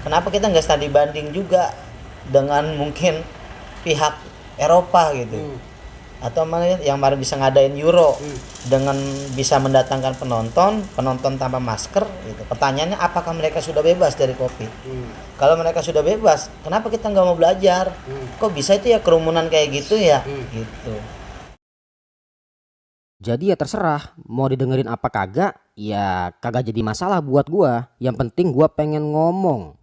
kenapa kita nggak studi banding juga dengan mungkin pihak Eropa gitu, atau yang baru bisa ngadain Euro dengan bisa mendatangkan penonton tanpa masker gitu. Pertanyaannya, apakah mereka sudah bebas dari COVID? Kalau mereka sudah bebas, kenapa kita nggak mau belajar? Kok bisa itu ya kerumunan kayak gitu ya? Gitu. Jadi ya terserah mau didengerin apa kagak, ya kagak jadi masalah buat gua. Yang penting gua pengen ngomong.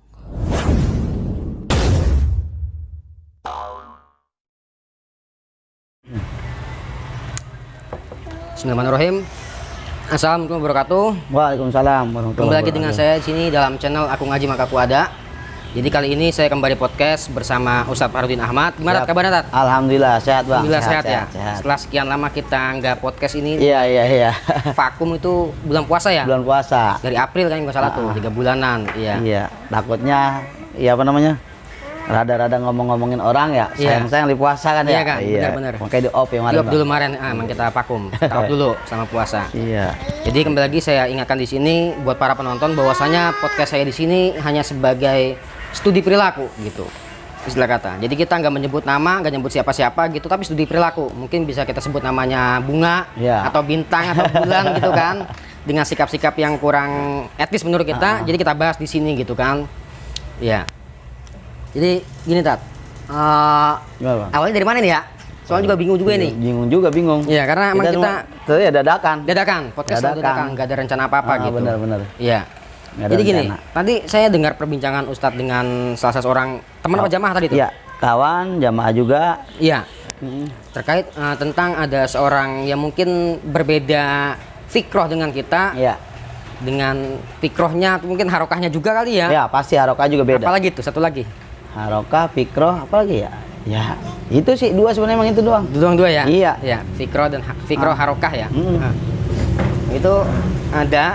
Bismillahirrahmanirrahim. Assalamualaikum warahmatullahi wabarakatuh. Waalaikumsalam warahmatullahi Kembali lagi dengan saya di sini dalam channel Aku Ngaji Maka Aku Ada. Jadi kali ini saya kembali podcast bersama Ustadz Farudin Ahmad. Gimana kabarnya, Tat? Alhamdulillah sehat, Bang. Alhamdulillah sehat ya. Setelah sekian lama kita nggak podcast ini. Iya. Vakum itu bulan puasa ya? Bulan puasa. Dari April kan nggak salah tuh, 3 bulanan. Iya. Takutnya ya apa namanya? Rada-rada ngomong-ngomongin orang ya. Sayang-sayang di puasa kan ya. Iya kan, benar-benar. Makanya di off ya kemarin. Di off dulu kemarin, emang kita vakum. Stop dulu sama puasa. Iya. Jadi kembali lagi saya ingatkan di sini buat para penonton bahwasanya podcast saya di sini hanya sebagai studi perilaku gitu, istilah kata. Jadi kita nggak menyebut nama, nggak nyebut siapa-siapa gitu, tapi studi perilaku. Mungkin bisa kita sebut namanya bunga atau bintang atau bulan gitu kan, dengan sikap-sikap yang kurang etis menurut kita. Jadi kita bahas di sini gitu kan. Ya. Jadi gini, Tat. Awalnya dari mana nih ya? Soalnya juga bingung juga nih. Bingung. Iya, karena emang kita ya dadakan. Podcast dadakan, nggak ada rencana apa-apa gitu. Benar. Iya. Jadi gini, tadi saya dengar perbincangan Ustadz dengan salah seorang teman apa jamaah tadi itu? Iya, kawan, jamaah juga. Iya. Terkait tentang ada seorang yang mungkin berbeda fikroh dengan kita. Iya. Dengan fikrohnya mungkin harokahnya juga kali ya. Iya, pasti harokah juga beda. Apalagi tuh satu lagi? Harokah, fikroh, apalagi ya? Ya, itu sih dua sebenarnya, emang itu doang. Itu doang dua ya? Iya. Ya, fikroh dan fikroh harokah ya. Itu ada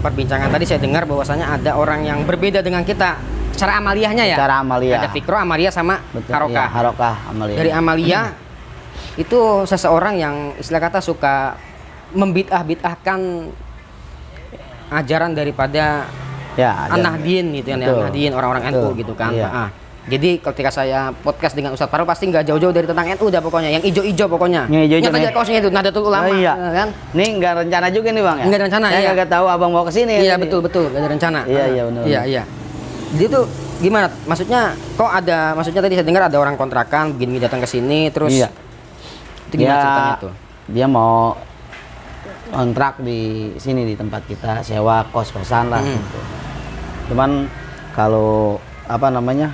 perbincangan tadi saya dengar bahwasanya ada orang yang berbeda dengan kita secara amaliyahnya ya. Secara amaliyah. Ada fikroh, amaliyah sama harokah. Iya, harokah, amaliyah. Dari amaliyah itu seseorang yang istilah kata suka membid'ah-bid'ahkan ajaran daripada An-Nahdien gitu ya, An-Nahdien orang-orang NU gitu kan. Iya. Jadi ketika saya podcast dengan Ustadz Farul pasti nggak jauh-jauh dari tentang NU dah pokoknya, yang ijo-ijo pokoknya. Yang hijau-hijau aja kaosnya itu Nahdlatul Ulama kan. Ini nggak rencana juga nih, Bang ya? Nggak ada rencana ya. Nggak tahu Abang mau kesini. Iya betul, nggak ada rencana. Iya benar. Iya. Jadi tuh gimana? Maksudnya kok ada? Maksudnya tadi saya dengar ada orang kontrakan begini datang ke sini terus. Iya. Itu gimana ceritanya tuh? Dia mau kontrak di sini di tempat kita, sewa kos-kosan lah gitu. Cuman kalau apa namanya?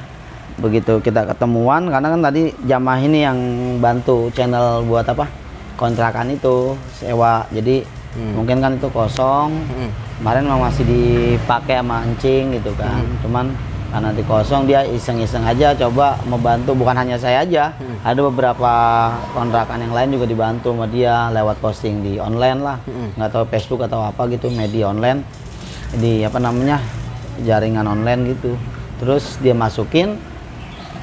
Begitu kita ketemuan, karena kan tadi jamaah ini yang bantu channel buat apa kontrakan itu sewa, jadi mungkin kan itu kosong. Kemarin memang masih dipakai sama encing gitu kan. Cuman karena di kosong dia iseng-iseng aja coba membantu, bukan hanya saya aja, ada beberapa kontrakan yang lain juga dibantu sama dia lewat posting di online lah, nggak tahu Facebook atau apa gitu, media online di apa namanya jaringan online gitu. Terus dia masukin,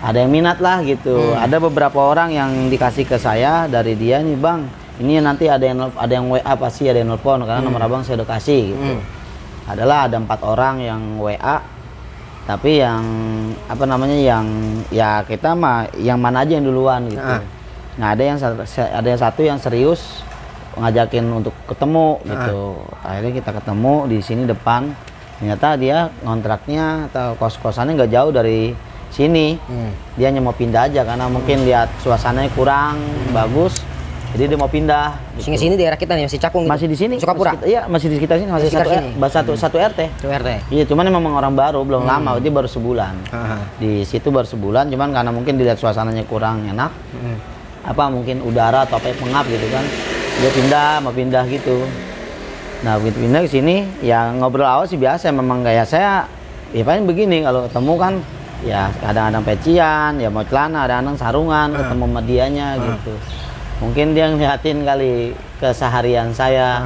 ada yang minat lah gitu. Ada beberapa orang yang dikasih ke saya dari dia nih, Bang, ini nanti ada yang WA pasti ada yang nelpon karena nomor Abang saya udah kasih gitu. Ada 4 orang yang WA, tapi yang apa namanya yang ya kita mah yang mana aja yang duluan gitu. Nah, ada yang satu yang serius ngajakin untuk ketemu gitu. Akhirnya kita ketemu di sini depan. Ternyata dia kontraknya atau kos-kosannya nggak jauh dari sini. Dia hanya mau pindah aja karena mungkin lihat suasananya kurang bagus, jadi dia mau pindah Di sini daerah kita nih masih Cakung gitu? Masih di sini Sukapura? Iya, masih di sekitar sini, masih satu RT. Iya, cuman memang orang baru, belum lama, dia baru sebulan. Di situ baru sebulan, cuman karena mungkin dilihat suasananya kurang enak, apa mungkin udara atau apa pengap gitu kan, dia mau pindah gitu. Nah begitu pindah ke sini, ya ngobrol awal sih biasa, memang kayak saya ya paling begini kalau ketemu kan, ya kadang-kadang pecian, ya mau celana, kadang-kadang sarungan, ketemu sama dianya gitu. Mungkin dia ngeliatin kali keseharian saya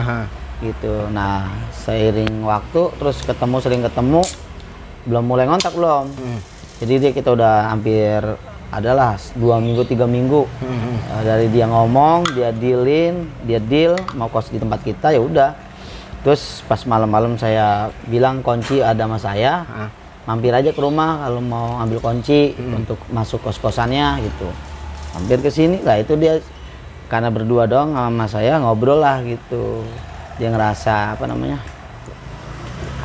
gitu. Nah seiring waktu terus sering ketemu, belum mulai ngontak belum. Jadi kita udah hampir adalah 2 minggu 3 minggu dari dia ngomong, dia deal mau kos di tempat kita, ya udah. Terus pas malam-malam saya bilang kunci ada sama saya, mampir aja ke rumah kalau mau ambil kunci untuk masuk kos-kosannya gitu. Mampir ke sini lah, itu dia karena berdua doang sama saya ngobrol lah gitu. Dia ngerasa apa namanya,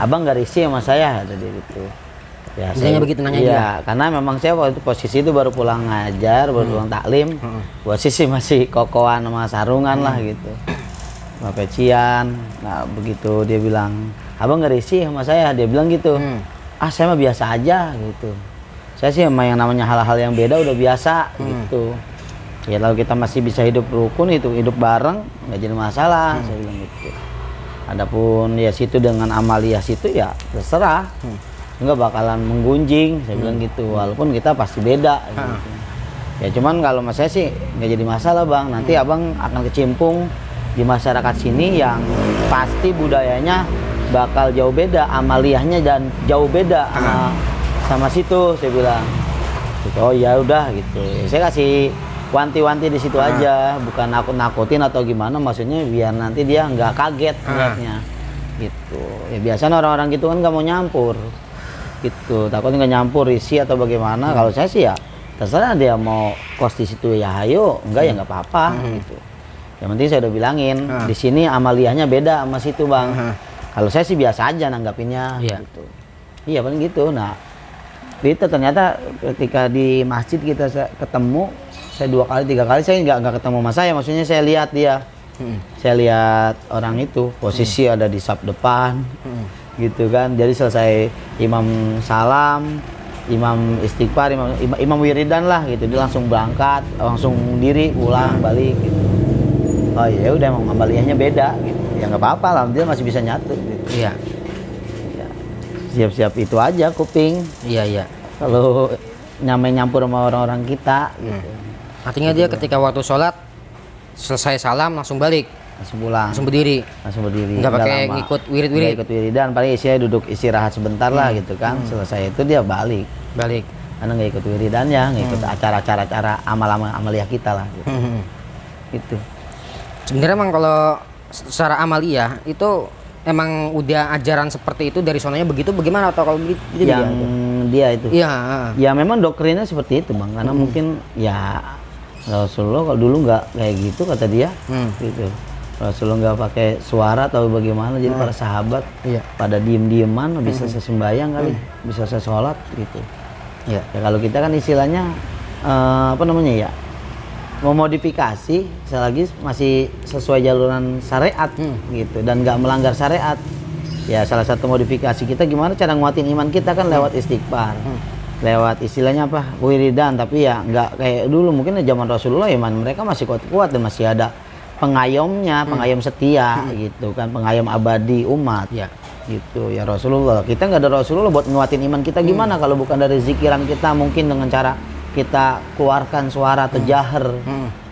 abang gak risih sama saya, kata dia gitu. Ya, Misalnya begitu nanya iya, dia. karena memang saya waktu itu posisi itu baru pulang ngajar, baru pulang taklim. Posisi masih kokoan sama sarungan lah gitu. Sama pecian. Nah, begitu dia bilang, "Abang gak risih sama saya?" Dia bilang gitu. "Ah, saya mah biasa aja," gitu. Saya sih sama yang namanya hal-hal yang beda udah biasa gitu. Ya kalau kita masih bisa hidup rukun, itu hidup bareng, nggak jadi masalah. Saya bilang gitu. Adapun ya situ dengan amalia situ ya terserah. Nggak bakalan menggunjing, saya bilang gitu. Walaupun kita pasti beda gitu. Ya cuman kalau mas saya sih nggak jadi masalah bang. Nanti abang akan kecimpung di masyarakat sini yang pasti budayanya bakal jauh beda, amaliyahnya dan jauh beda sama situ, saya bilang. Gitu. Oh ya udah gitu. Saya kasih wanti-wanti di situ aja, bukan nakut-nakutin atau gimana, maksudnya biar nanti dia nggak kaget ngeliatnya. Gitu. Ya biasanya orang-orang gitu kan nggak mau nyampur. Gitu, takutnya nggak nyampur isi atau bagaimana. Kalau saya sih ya terserah dia mau kos di situ ya ayo, enggak ya nggak apa-apa gitu. Yang penting saya udah bilangin di sini amaliyahnya beda sama situ bang. Kalau saya sih biasa aja nanggapinnya gitu. Iya paling gitu. Nah itu ternyata ketika di masjid kita ketemu, saya 2 kali 3 kali saya nggak ketemu sama saya, maksudnya saya lihat dia. Saya lihat orang itu posisi ada di saf depan. Gitu kan, jadi selesai imam salam, imam istighfar, imam wiridan lah gitu, dia langsung berangkat, langsung diri pulang balik gitu. Oh ya udah emang amaliyahnya beda gitu, ya nggak apa-apa lah, dia masih bisa nyatu gitu. Iya. Ya, siap-siap itu aja kuping. Iya. Kalau nyampur sama orang-orang kita gitu. Artinya dia ketika waktu sholat selesai salam langsung balik, Langsung pulang. langsung berdiri. Nggak pakai lama. ngikut wirid-wirid. Nggak ikut wiridan, paling isinya duduk istirahat sebentar lah gitu kan. Selesai itu dia balik. Karena nggak ikut wiridannya, nggak ikut acara-acara amaliyah kita lah gitu. Gitu. Sebenarnya emang kalau secara amaliyah itu emang udah ajaran seperti itu dari sononya begitu, bagaimana atau kalau begitu Yang dia itu. Iya. Ya memang doktrinnya seperti itu bang, karena mungkin ya Rasulullah kalau dulu nggak kayak gitu kata dia. Gitu. Rasulullah nggak pakai suara atau bagaimana, jadi para sahabat pada diem-dieman, bisa sembahyang kali, bisa sholat gitu. Ya kalau kita kan istilahnya apa namanya ya, memodifikasi selagi masih sesuai jaluran syariat gitu dan nggak melanggar syariat. Ya salah satu modifikasi kita gimana cara nguatin iman kita kan lewat istighfar, lewat istilahnya apa, wiridan, tapi ya nggak kayak dulu. Mungkin zaman Rasulullah iman mereka masih kuat-kuat dan masih ada pengayomnya, pengayom setia gitu kan, pengayom abadi umat gitu ya Rasulullah. Kita nggak ada Rasulullah buat nguatin iman kita gimana kalau bukan dari zikiran kita, mungkin dengan cara kita keluarkan suara atau jahar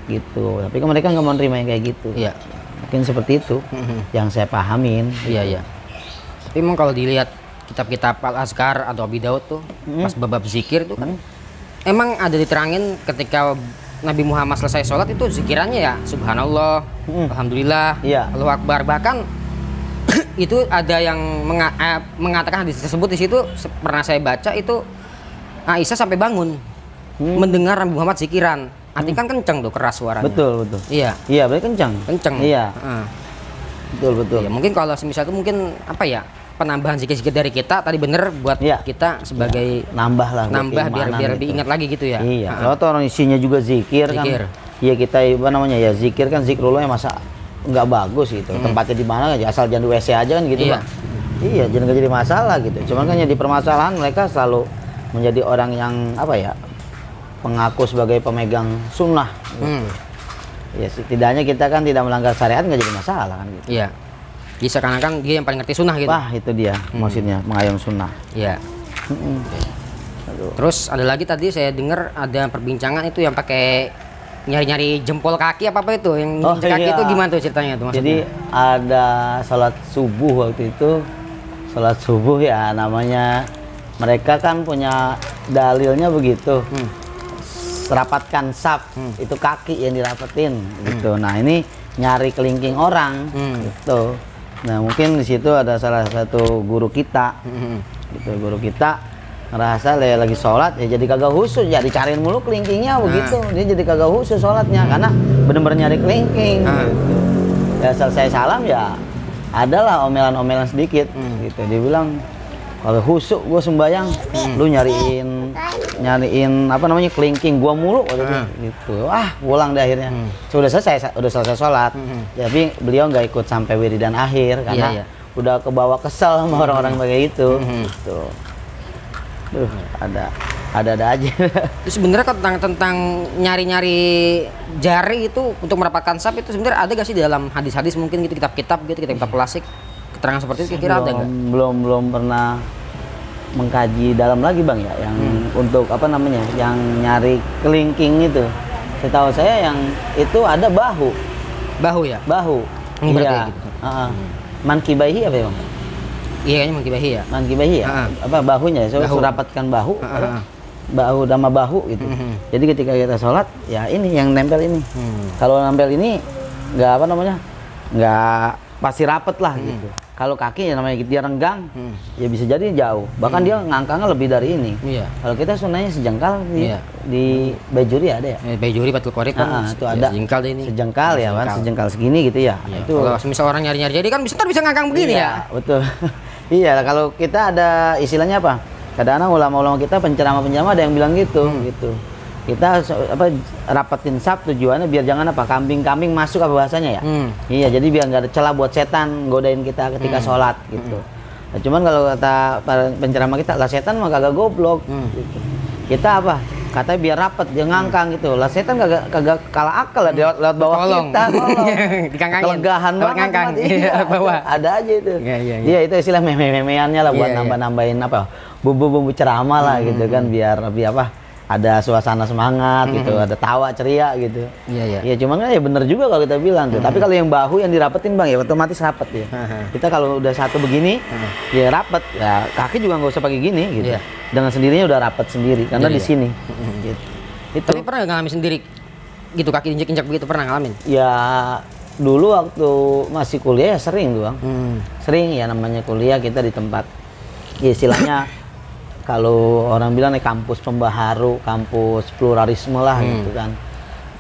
gitu. Tapi kan mereka nggak mau nerima yang kayak gitu. Mungkin seperti itu yang saya pahamin. Iya. Tapi emang kalau dilihat kitab-kitab Al-Azkar atau Abi Daud tuh pas bab zikir tuh kan emang ada diterangin ketika Nabi Muhammad selesai sholat itu zikirannya ya Subhanallah, Alhamdulillah, Allahu Akbar. Bahkan itu ada yang mengatakan hadis tersebut di situ pernah saya baca itu Aisyah sampai bangun mendengar Nabi Muhammad zikiran. Artinya kan kenceng tuh, keras suaranya. Betul. Iya, berarti kenceng. Iya. Betul. Ya, mungkin kalau semisal itu mungkin apa ya, penambahan zikir-zikir dari kita tadi bener buat kita sebagai nambah biar lebih ingat lagi gitu ya. Iya. Kalau orang isinya juga zikir kan. Iya, kita apa namanya ya, zikir kan zikrullah yang masa nggak bagus gitu. Tempatnya di mana aja, asal jangan di WC aja kan gitu, Bang. Iya, jangan nggak jadi masalah gitu. Cuman kan jadi permasalahan mereka selalu menjadi orang yang apa ya, pengaku sebagai pemegang sunnah gitu. Ya setidaknya kita kan tidak melanggar syariat, nggak jadi masalah kan gitu. Iya. Jadi seakan-akan dia yang paling ngerti sunnah gitu. Wah itu dia maksudnya, mengayom sunnah. Iya. Terus ada lagi tadi saya dengar ada perbincangan itu yang pakai nyari-nyari jempol kaki apa itu yang kaki itu gimana tuh ceritanya tuh maksudnya? Jadi ada salat subuh waktu itu, salat subuh ya namanya mereka kan punya dalilnya begitu. Rapatkan saf, itu kaki yang dirapetin gitu. Nah ini nyari kelingking orang gitu. Nah mungkin di situ ada salah satu guru kita gitu, guru kita ngerasa lagi sholat ya jadi kagak khusyuk, ya dicariin mulu kelingkingnya begitu, dia jadi kagak khusyuk sholatnya karena bener-bener nyari kelingking. Gitu. Ya selesai salam ya adalah omelan-omelan sedikit gitu, dia bilang kalau khusyuk gue sembayang, lu nyariin apa namanya kelingking gua mulu gitu. Pulang deh akhirnya. Sudah selesai sholat. Tapi beliau nggak ikut sampai wiridan akhir karena udah kebawa kesel sama orang-orang kayak gitu. Gitu. Ada aja. Terus sebenarnya tentang nyari-nyari jari itu untuk mendapatkan sap itu sebenarnya ada gak sih di dalam hadis-hadis mungkin gitu, kitab-kitab gitu, kitab-kitab klasik, keterangan seperti itu kira-kira ada nggak? Belum pernah mengkaji dalam lagi bang ya, yang untuk apa namanya, yang nyari kelingking itu. Setahu saya yang itu ada bahu ya. Iya. Gitu. Mankibaihi apa ya bang? Iya kayaknya Mankibahi ya. Mankibahi ya. Apa bahunya ya? Bahu. Surapatkan bahu. Bahu sama bahu gitu. Jadi ketika kita sholat ya ini yang nempel ini. Kalau nempel ini nggak apa namanya, nggak pasti rapet lah gitu. Kalau kaki ya namanya dia renggang, ya bisa jadi jauh. Bahkan dia ngangkangnya lebih dari ini. Kalau kita sunahnya sejengkal di Bajuri ada ya. Bajuri Batul Qorib kan itu ada sejengkal ini. Sejengkal ya kan, sejengkal segini gitu ya. Itu kalau misal orang nyari-nyari jadi kan bisa ngangkang begini ya. Betul. Iya, kalau kita ada istilahnya apa? Kadang-kadang ulama-ulama kita penceramah ada yang bilang gitu. Kita apa rapetin sap tujuannya biar jangan apa kambing-kambing masuk apa bahasanya ya. Iya, jadi biar nggak ada celah buat setan godain kita ketika sholat gitu. Nah, cuman kalau kata penceramah kita lah, setan mah kagak goblok. Gitu. Kita apa? Katanya biar rapet, dia ngangkang gitu. Lah setan kagak kalah akal lah lewat bawah kita. Kelegahan banget. Bawah. Ada aja itu. Iya, itu istilah meme-memeannya lah buat nambah-nambahin apa? Bumbu-bumbu ceramah lah gitu kan, biar lebih apa? Ada suasana semangat gitu, ada tawa ceria gitu. Iya, cuman kan ya bener juga kalau kita bilang tuh. Tapi kalau yang bahu yang dirapetin bang ya otomatis rapet ya. Kita kalau udah satu begini ya rapet, ya kaki juga nggak usah pakai gini gitu. Dengan sendirinya udah rapet sendiri karena di sini. Gitu. Itu. Tapi pernah ngalamin sendiri gitu kaki injek-injek begitu, pernah ngalamin? Ya dulu waktu masih kuliah ya sering tuh bang. Sering ya, namanya kuliah kita di tempat ya istilahnya kalau orang bilang nih kampus pembaharu, kampus pluralisme lah gitu kan.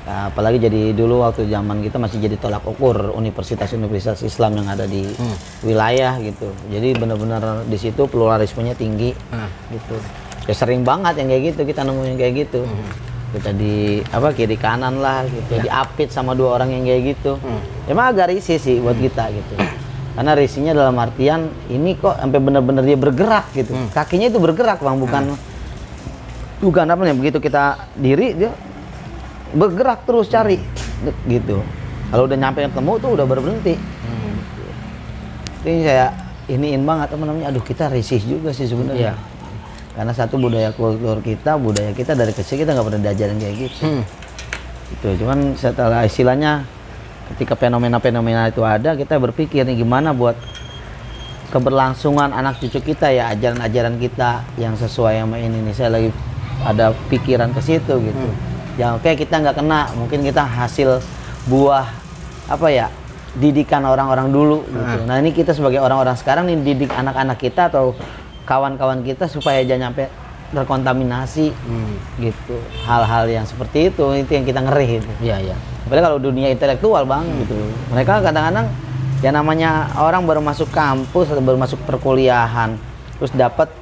Nah, apalagi jadi dulu waktu zaman kita masih jadi tolak ukur universitas-universitas Islam yang ada di wilayah gitu. Jadi benar-benar di situ pluralismenya tinggi gitu. Ya sering banget yang kayak gitu, kita nemuin kayak gitu. Kita di apa kiri kanan lah gitu, diapit sama dua orang yang kayak gitu. Emang agak risih sih buat kita gitu. Karena risinya dalam artian ini kok sampai benar-benar dia bergerak gitu. Kakinya itu bergerak bang, bukan apa nih, begitu kita diri dia bergerak terus cari gitu. Kalau udah nyampe ketemu tuh udah berhenti. Ini saya iniin banget apa namanya, aduh kita risih juga sih sebenarnya. Karena satu budaya kita dari kecil kita nggak pernah diajarin kayak gitu. Itu cuman setelah istilahnya ketika fenomena-fenomena itu ada, kita berpikir nih gimana buat keberlangsungan anak cucu kita ya, ajaran-ajaran kita yang sesuai sama ini nih. Saya lagi ada pikiran ke situ gitu. Ya oke, kita nggak kena, mungkin kita hasil buah apa ya, didikan orang-orang dulu gitu. Nah ini kita sebagai orang-orang sekarang nih didik anak-anak kita atau kawan-kawan kita supaya jangan sampai terkontaminasi gitu. Hal-hal yang seperti itu yang kita ngeri gitu. Apalagi kalau dunia intelektual bang gitu. Mereka kadang-kadang ya namanya orang baru masuk kampus atau baru masuk perkuliahan, terus dapat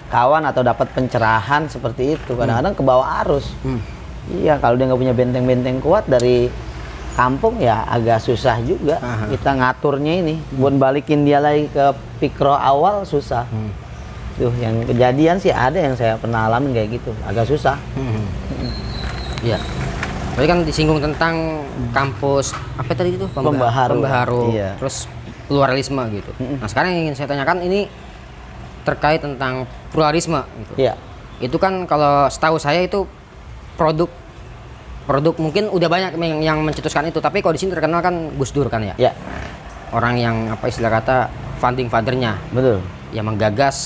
kawan atau dapat pencerahan seperti itu, kadang-kadang ke bawah arus. Iya, kalau dia nggak punya benteng-benteng kuat dari kampung ya agak susah juga kita ngaturnya ini. Buat balikin dia lagi ke pikro awal susah. Tuh yang kejadian sih ada yang saya pernah alamin kayak gitu, agak susah. Iya. Tadi kan disinggung tentang kampus apa tadi itu? Pembaharu. Iya. Terus pluralisme gitu. Nah sekarang yang ingin saya tanyakan ini terkait tentang pluralisme gitu. Iya. Itu kan kalau setahu saya itu produk mungkin udah banyak yang mencetuskan itu, tapi kalau di sini terkenal kan Gus Dur kan ya. Iya. Orang yang apa istilah kata founding fathernya. Betul. Yang menggagas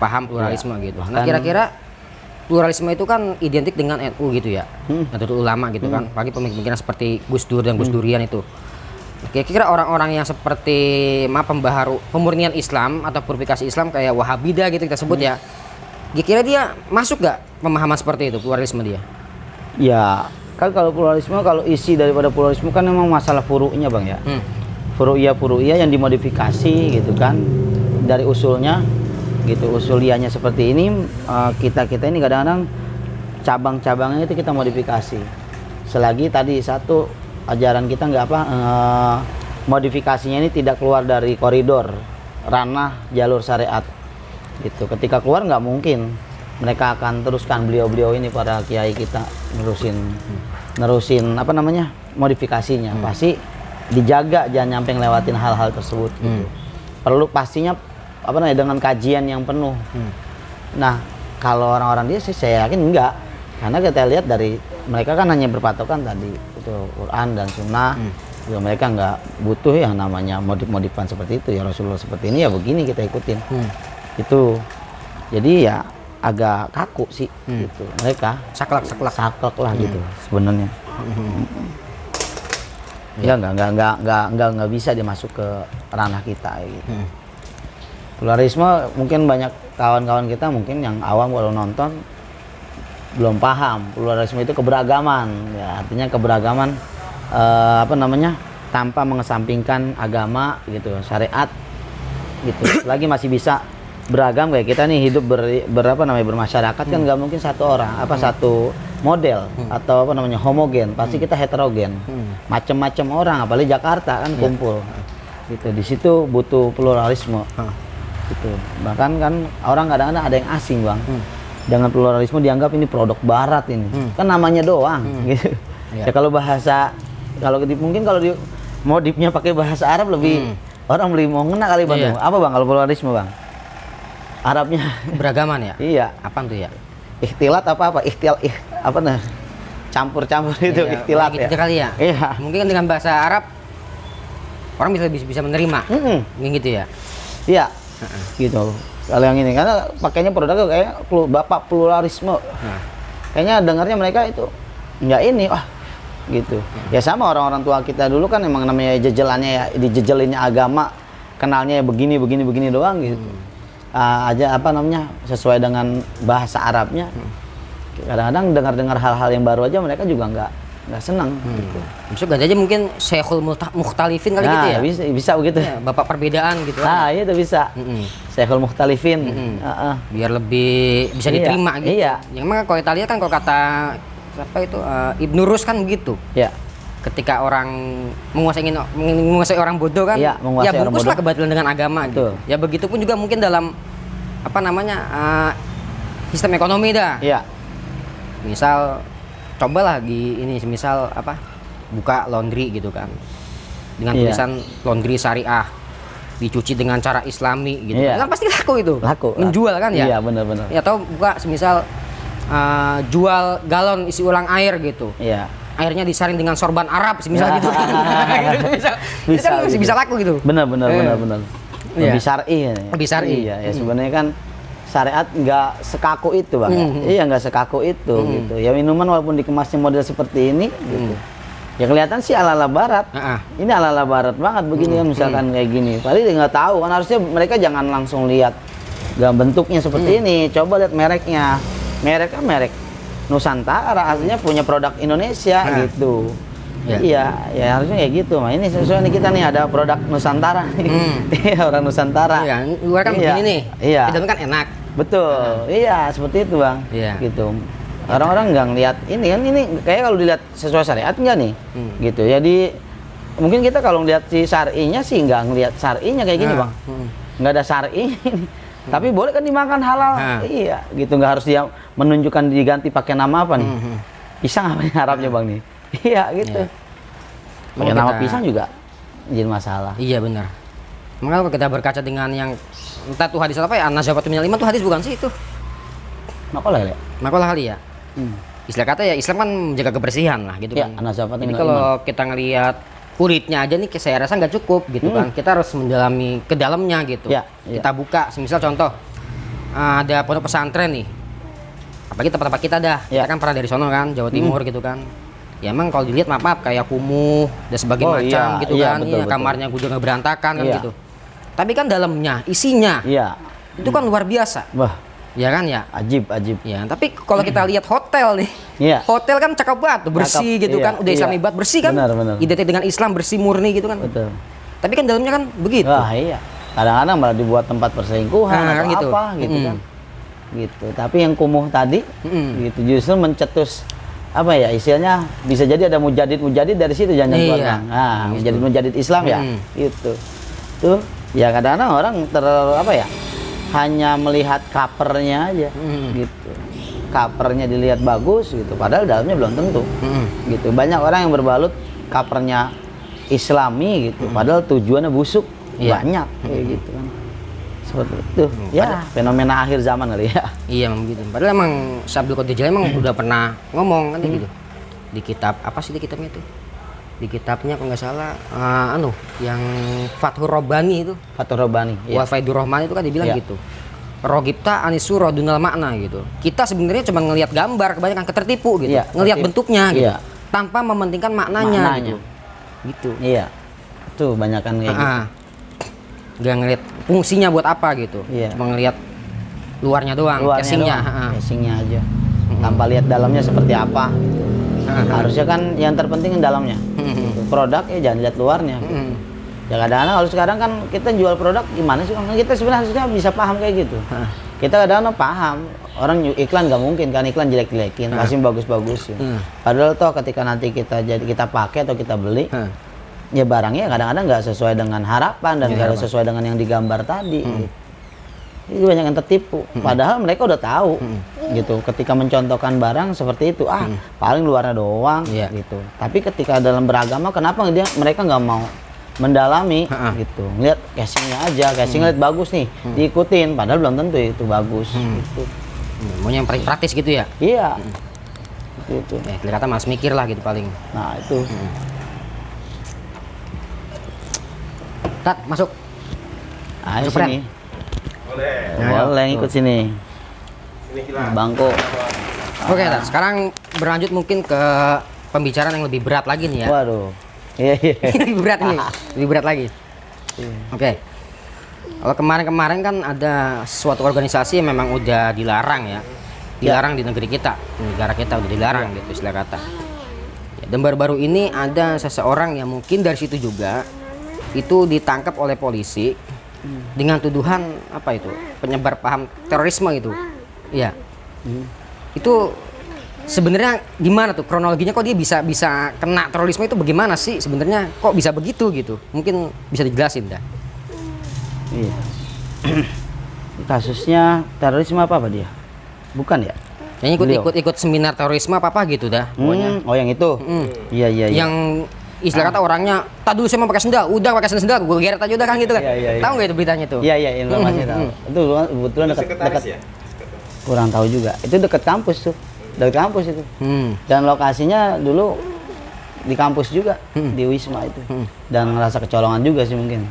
paham pluralisme gitu. Nah kira-kira pluralisme itu kan identik dengan NU gitu ya, Nahdlatul Ulama gitu kan, apalagi pemikiran seperti Gus Dur dan Gus Durian itu. Kira-kira orang-orang yang seperti pembaharu, pemurnian Islam atau purifikasi Islam kayak Wahabidah gitu kita sebut ya, Kira dia masuk gak pemahaman seperti itu, pluralisme dia? Ya, kan kalau pluralisme, kalau isi daripada pluralisme kan memang masalah furu'nya Bang ya. Furu'iyah yang dimodifikasi gitu kan dari usulnya gitu. Usuliahnya seperti ini, kita ini kadang-kadang cabang-cabangnya itu kita modifikasi. Selagi tadi satu ajaran kita nggak modifikasinya ini tidak keluar dari koridor ranah jalur syariat gitu. Ketika keluar nggak mungkin mereka akan teruskan, beliau-beliau ini para kiai kita nerusin apa namanya modifikasinya. Pasti dijaga jangan nyampe ngelewatin hal-hal tersebut gitu. Perlu pastinya apa namanya dengan kajian yang penuh. Nah kalau orang-orang dia sih saya yakin enggak, karena kita lihat dari mereka kan hanya berpatokan tadi itu Quran dan Sunnah. Ya, mereka nggak butuh yang namanya modif-modifan seperti itu. Ya Rasulullah seperti ini ya begini kita ikutin. Itu jadi ya agak kaku sih gitu. Mereka saklek lah gitu sebenarnya. Ya nggak bisa dia masuk ke ranah kita gitu. Pluralisme mungkin banyak kawan-kawan kita mungkin yang awam kalau nonton belum paham. Pluralisme itu keberagaman, ya artinya keberagaman apa namanya tanpa mengesampingkan agama gitu, syariat gitu. Lagi masih bisa beragam kayak kita nih hidup berapa namanya bermasyarakat kan nggak mungkin satu orang satu model atau apa namanya homogen, pasti kita heterogen, macam-macam orang, apalagi Jakarta kan kumpul gitu. Di situ butuh pluralisme gitu. Bahkan kan orang kadang-kadang ada yang asing Bang, dengan pluralisme dianggap ini produk barat ini, kan namanya doang gitu. Ya kalau bahasa mungkin kalau modifnya pakai bahasa Arab lebih orang lebih mau ngena kali Bang. Apa Bang kalau pluralisme Bang? Arabnya beragaman ya? Iya. Apaan tuh ya? Ikhtilat apa? Apa nah? Campur-campur itu ikhtilat gitu ya. Kali ya? Iya. Mungkin kan dengan bahasa Arab orang bisa menerima. Gitu ya? Iya. Gitu. Kalau yang ini karena pakainya produk kayak bapak pluralisme. Kayaknya dengarnya mereka itu enggak ini gitu. Ya sama orang-orang tua kita dulu kan emang namanya jejelannya ya dijejelinnya agama, kenalnya ya begini doang gitu. Aja apa namanya sesuai dengan bahasa Arabnya. Kadang-kadang dengar hal-hal yang baru aja mereka juga nggak senang gitu. Maksud aja mungkin Syekhul Mukhtalifin kali gitu ya? Bisa begitu. Ya, bapak perbedaan gitu. Iya itu bisa. Syekhul Mukhtalifin. Biar lebih bisa diterima gitu. Iya. Yang memang kalau kita lihat kan kalau kata siapa itu Ibnu Rus kan begitu. Iya. Ketika orang menguasai orang bodoh kan, ya bungkuslah kebatilan dengan agama gitu. Ya begitupun juga mungkin dalam apa namanya sistem ekonomi dah. Iya. Misal cobalah di ini misal apa buka laundry gitu kan dengan tulisan laundry syariah dicuci dengan cara Islami gitu. Kan pasti laku itu. Menjual kan ya. Iya benar-benar. Ya atau buka semisal jual galon isi ulang air gitu. Iya. Airnya disaring dengan sorban Arab misal gitu kan. Bisa masih bisa laku gitu. Benar. Lebih syar'i ya. Lebih syar'i. Iya, ya sebenarnya kan syariat nggak sekaku itu Bang. Iya nggak sekaku itu gitu. Ya minuman walaupun dikemasnya model seperti ini gitu. Ya kelihatan sih ala-ala barat. Ini ala-ala barat banget begini kan misalkan kayak gini. Padahal dia nggak tahu kan harusnya mereka jangan langsung lihat bentuknya seperti ini. Coba lihat mereknya. Mereknya merek Nusantara, aslinya punya produk Indonesia gitu. Iya, ya harusnya kayak gitu. Nah, ini sesuai nih kita nih ada produk Nusantara. Iya, orang Nusantara. Iya, luar kan begini nih. Iya. Di dalam kan enak. Betul. Iya, seperti itu, Bang. Iya. Gitu. Orang-orang nggak ngeliat ini kan ini kayak kalau dilihat sesuai syariat enggak nih? Gitu. Jadi mungkin kita kalau ngeliat si syar'inya sih nggak ngeliat syar'inya kayak gini, Bang. Nggak ada syar'i. Tapi boleh kan dimakan halal. Iya, gitu nggak harus dia menunjukkan diganti pakai nama apa nih? Pisang apa nih Arabnya Bang nih? Iya, gitu. Pakai nama pisang juga jadi masalah. Iya, benar. Makanya kalau kita berkaca dengan yang entah tuh hadis apa ya, an-nazafatu minal iman tuh hadis bukan sih itu? Makalah ya? Makalah kali ya. Istilah kata ya Islam kan menjaga kebersihan lah gitu kan. An-nazafatu Jadi minal kalau iman. kita ngelihat kulitnya aja nih saya rasa nggak cukup gitu kan. Kita harus mendalami ke dalamnya gitu. Kita buka, semisal contoh ada pondok pesantren nih. Apalagi tempat-tempat kita dah. Kita kan pernah dari sono kan, Jawa Timur gitu kan. Ya emang kalau dilihat maaf kayak kumuh dan sebagainya macam gitu kan. Betul. Kamarnya juga berantakan kan gitu. Tapi kan dalamnya, isinya itu kan luar biasa. Wah. Ya kan ya. Ajib. Ya, tapi kalau kita lihat hotel nih, Iya. hotel kan cakep banget, tuh, bersih Cakep, gitu iya, kan, udah Islami iya. banget, bersih kan, Benar. identik dengan Islam, bersih murni gitu kan. Betul. Tapi kan dalamnya kan begitu. Wah iya. Kadang-kadang malah dibuat tempat perselingkuhan Nah, atau kan gitu. apa gitu kan. Gitu. Tapi yang kumuh tadi gitu justru mencetus apa ya istilahnya bisa jadi ada mujadid dari situ jangan Iya. keluar Bang. Nah, mujadid Islam ya. Gitu. Tuh ya kadang-kadang orang terlalu apa ya? Hanya melihat covernya aja gitu. Covernya dilihat bagus gitu padahal dalamnya belum tentu. Gitu. Banyak orang yang berbalut covernya Islami gitu padahal tujuannya busuk. Iya. Banyak kayak gitu kan. Seperti itu. Ya, fenomena akhir zaman kali ya. Iya memang gitu. Padahal emang Syekh Abdul Qadir Jailani emang udah pernah ngomong kan gitu. Di kitab apa sih di kitabnya itu? Di kitabnya kalau nggak salah yang Fathur Rabbani itu. Fathur Rabbani. Wa Faidur Rahman itu kan dibilang Iya. gitu. Rogipta anisura dunal makna gitu. Kita sebenarnya cuma ngelihat gambar, kebanyakan ketertipu gitu. Iya, Ngelihat tertipu. bentuknya gitu. Iya. Tanpa mementingkan maknanya. Gitu. Gitu. Iya. Tuh banyakan kayak gitu. Gak ngelihat fungsinya buat apa gitu. Iya. Cuma ngelihat luarnya doang, Luarnya casingnya. doang, casingnya aja. Tanpa lihat dalamnya seperti apa. Harusnya kan yang terpenting dalamnya. Gitu. Produk ya jangan lihat luarnya. Gitu. Ya kadang-kadang kalau sekarang kan kita jual produk gimana sih? Kan kita sebenarnya harusnya bisa paham kayak gitu. Kita kadang-kadang paham. Orang iklan nggak mungkin kan iklan jelek-jelekin, pasti bagus-bagusin. Padahal toh ketika nanti kita pakai atau kita beli, ya barangnya kadang-kadang nggak sesuai dengan harapan dan nggak sesuai dengan yang digambar tadi. Gitu. Itu banyak yang tertipu. Padahal mereka udah tahu, gitu. Ketika mencontohkan barang seperti itu, paling luarnya doang, gitu. Tapi ketika dalam beragama, kenapa mereka nggak mau mendalami, gitu. Ngeliat casingnya aja, casing lihat bagus nih, diikutin. Padahal belum tentu itu bagus. Gitu. Maunya yang paling praktis gitu ya? Iya. Gitu. Kelihatan mas mikir lah gitu paling. Nah itu. Tat, masuk. Ayo Masuk, Fred. sini. Boleh. Boleh ngikut sini. Ini kita. Bangko. Oke, Tat. Sekarang berlanjut mungkin ke pembicaraan yang lebih berat lagi nih ya. Waduh. Iya. Lebih berat ini, lebih berat lagi. Oke. Kalau kemarin-kemarin kan ada suatu organisasi yang memang udah dilarang ya. Dilarang di negeri kita, di negara kita udah dilarang gitu istilah kata. Ya, dan baru-baru ini ada seseorang yang mungkin dari situ juga itu ditangkap oleh polisi dengan tuduhan apa itu? Penyebar paham terorisme itu. Iya. Itu sebenarnya gimana tuh kronologinya kok dia bisa kena terorisme itu bagaimana sih sebenarnya kok bisa begitu gitu? Mungkin bisa dijelasin dah. Iya. Kasusnya terorisme apa dia? Bukan ya? Yang Beliau. ikut seminar terorisme apa gitu dah pokoknya. Oh yang itu? Iya. Yang istilah kata orangnya, tak dulu saya mau pakai sendal, udah pakai sendal, gue geret aja udah kan gitu kan. Iya. Tahu nggak itu beritanya tuh? Iya, informasi tahu. Itu kebetulan Sekretaris dekat ya? kurang tahu juga. Itu dekat kampus tuh. Dekat kampus itu. Dan lokasinya dulu di kampus juga, di Wisma itu. Dan ngerasa kecolongan juga sih mungkin.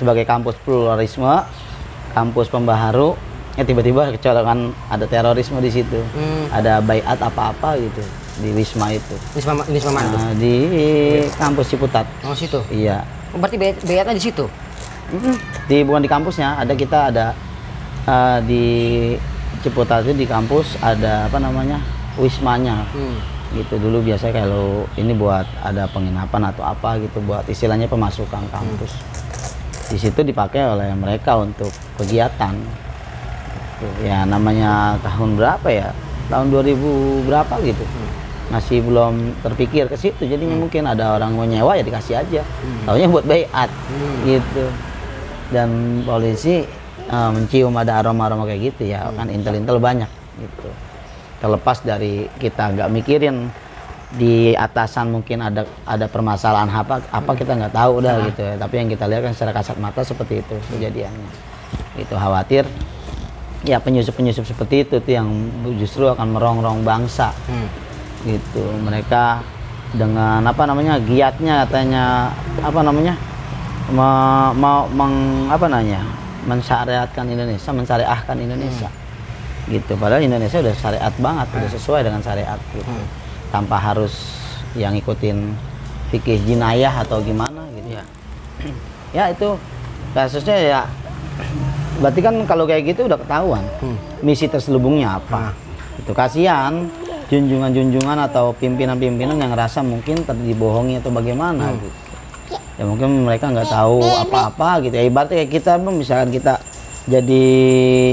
Sebagai kampus pluralisme, kampus pembaharu, ya tiba-tiba kecolongan ada terorisme di situ. Ada baiat apa-apa gitu di Wisma itu. Wisma mana tuh? Nah, di kampus Ciputat. Oh situ. Iya. Oh, berarti bayarnya di situ. Bukan di kampusnya, kita ada di Ciputat itu di kampus ada apa namanya wismanya. Gitu dulu biasanya kalau ini buat ada penginapan atau apa gitu buat istilahnya pemasukan kampus. Di situ dipakai oleh mereka untuk kegiatan. Gitu. Ya namanya tahun berapa ya? Tahun 2000 berapa gitu. Masih belum terpikir ke situ jadinya mungkin ada orang mau nyewa ya dikasih aja. Taunya buat baiat gitu. Dan polisi mencium ada aroma-aroma kayak gitu ya kan intel-intel banyak gitu. Terlepas dari kita nggak mikirin di atasan mungkin ada permasalahan apa kita nggak tahu udah gitu ya. Tapi yang kita lihat kan secara kasat mata seperti itu kejadiannya. Itu khawatir ya penyusup-penyusup seperti itu tuh yang justru akan merongrong bangsa. Gitu. Mereka dengan apa namanya giatnya katanya apa namanya mensyariatkan Indonesia, mensyariahkan Indonesia. Gitu. Padahal Indonesia udah syariat banget, udah sesuai dengan syariat gitu. Tanpa harus yang ngikutin fikih jinayah atau gimana gitu ya. Ya itu kasusnya ya berarti kan kalau kayak gitu udah ketahuan misi terselubungnya apa. Itu kasihan junjungan-junjungan atau pimpinan-pimpinan yang ngerasa mungkin tadi dibohongi atau bagaimana gitu. Ya mungkin mereka nggak tahu apa-apa gitu ya. Ibaratnya kayak kita misalkan kita jadi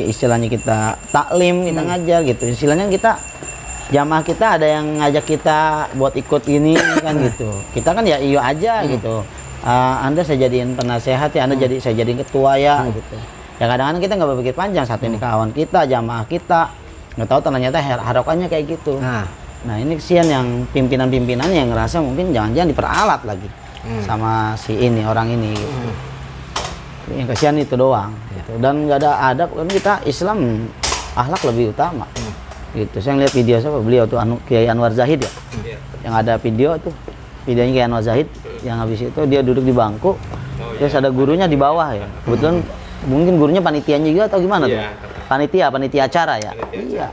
istilahnya kita taklim, kita ngajar gitu. Istilahnya kita jamaah kita ada yang ngajak kita buat ikut ini kan gitu. Kita kan ya iyo aja gitu. Anda saya jadiin penasehat ya, Anda saya jadiin ketua ya gitu. Ya kadang-kadang kita nggak berpikir panjang, satu ini kawan kita, jamaah kita, nggak tahu ternyata harokannya kayak gitu. Nah ini kesian yang pimpinan-pimpinan yang ngerasa mungkin jangan-jangan diperalat lagi sama si ini orang ini. Gitu. Yang kesian itu doang. Gitu. Dan nggak ada adab, kan kita Islam akhlak lebih utama. Gitu. Saya ngeliat video siapa beliau tuh Kiai Anwar Zahid ya, yang ada video tuh videonya Kiai Anwar Zahid yang habis itu dia duduk di bangku, terus ada gurunya di bawah ya. Kebetulan mungkin gurunya panitianya juga atau gimana tuh? Panitia acara ya. Iya.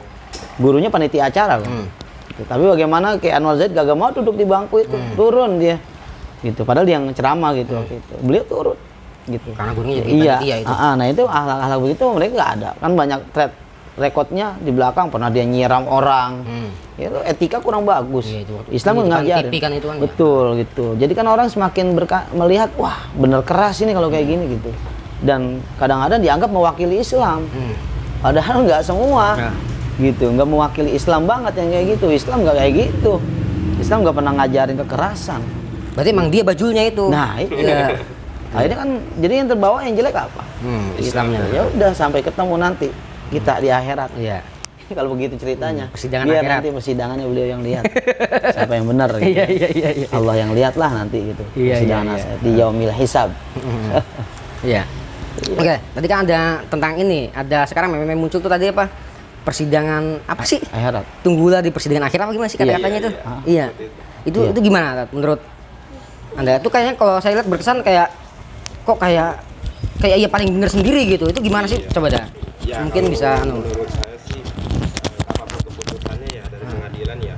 Gurunya panitia acara loh. Gitu. Tapi bagaimana Kiai Anwar Zahid gak mau duduk di bangku itu, turun dia. Gitu. Padahal dia yang ceramah gitu waktu itu. Beliau turun gitu. Karena gurunya jadi panitia itu. Nah itu akhlak begitu mereka nggak ada. Kan banyak rekodnya di belakang pernah dia nyiram orang. Itu etika kurang bagus. Islam nggak ngajarin. Kan itu kan, betul gitu. Jadi kan orang semakin melihat wah bener keras ini kalau kayak gini gitu. Dan kadang-kadang dianggap mewakili Islam. Padahal nggak semua. Gitu, nggak mewakili Islam banget yang kayak gitu. Islam nggak kayak gitu. Islam nggak pernah ngajarin kekerasan. Berarti emang dia bajunya itu. Nah itu. Akhirnya kan jadi yang terbawa yang jelek apa? Islamnya. Ya udah sampai ketemu nanti kita di akhirat. Iya. Kalau begitu ceritanya. Persidangan biar akhirat. nanti persidangannya beliau yang lihat. Siapa yang benar gitu. Iya. Allah yang lihatlah nanti gitu. Persidangan akhirat di yaumil hisab. Iya. Oke, tadi kan ada tentang ini, ada sekarang memang muncul tuh tadi apa? Persidangan apa sih? Akhirat. Tunggulah di persidangan akhirat apa gimana sih kata-katanya itu? Iya. Itu gimana menurut Anda? Itu kayaknya kalau saya lihat berkesan kayak kok kayak iya paling bener sendiri gitu. Itu gimana sih? Coba dah. Ya, Mungkin bisa menurut saya sih apapun keputusannya ya dari pengadilan ya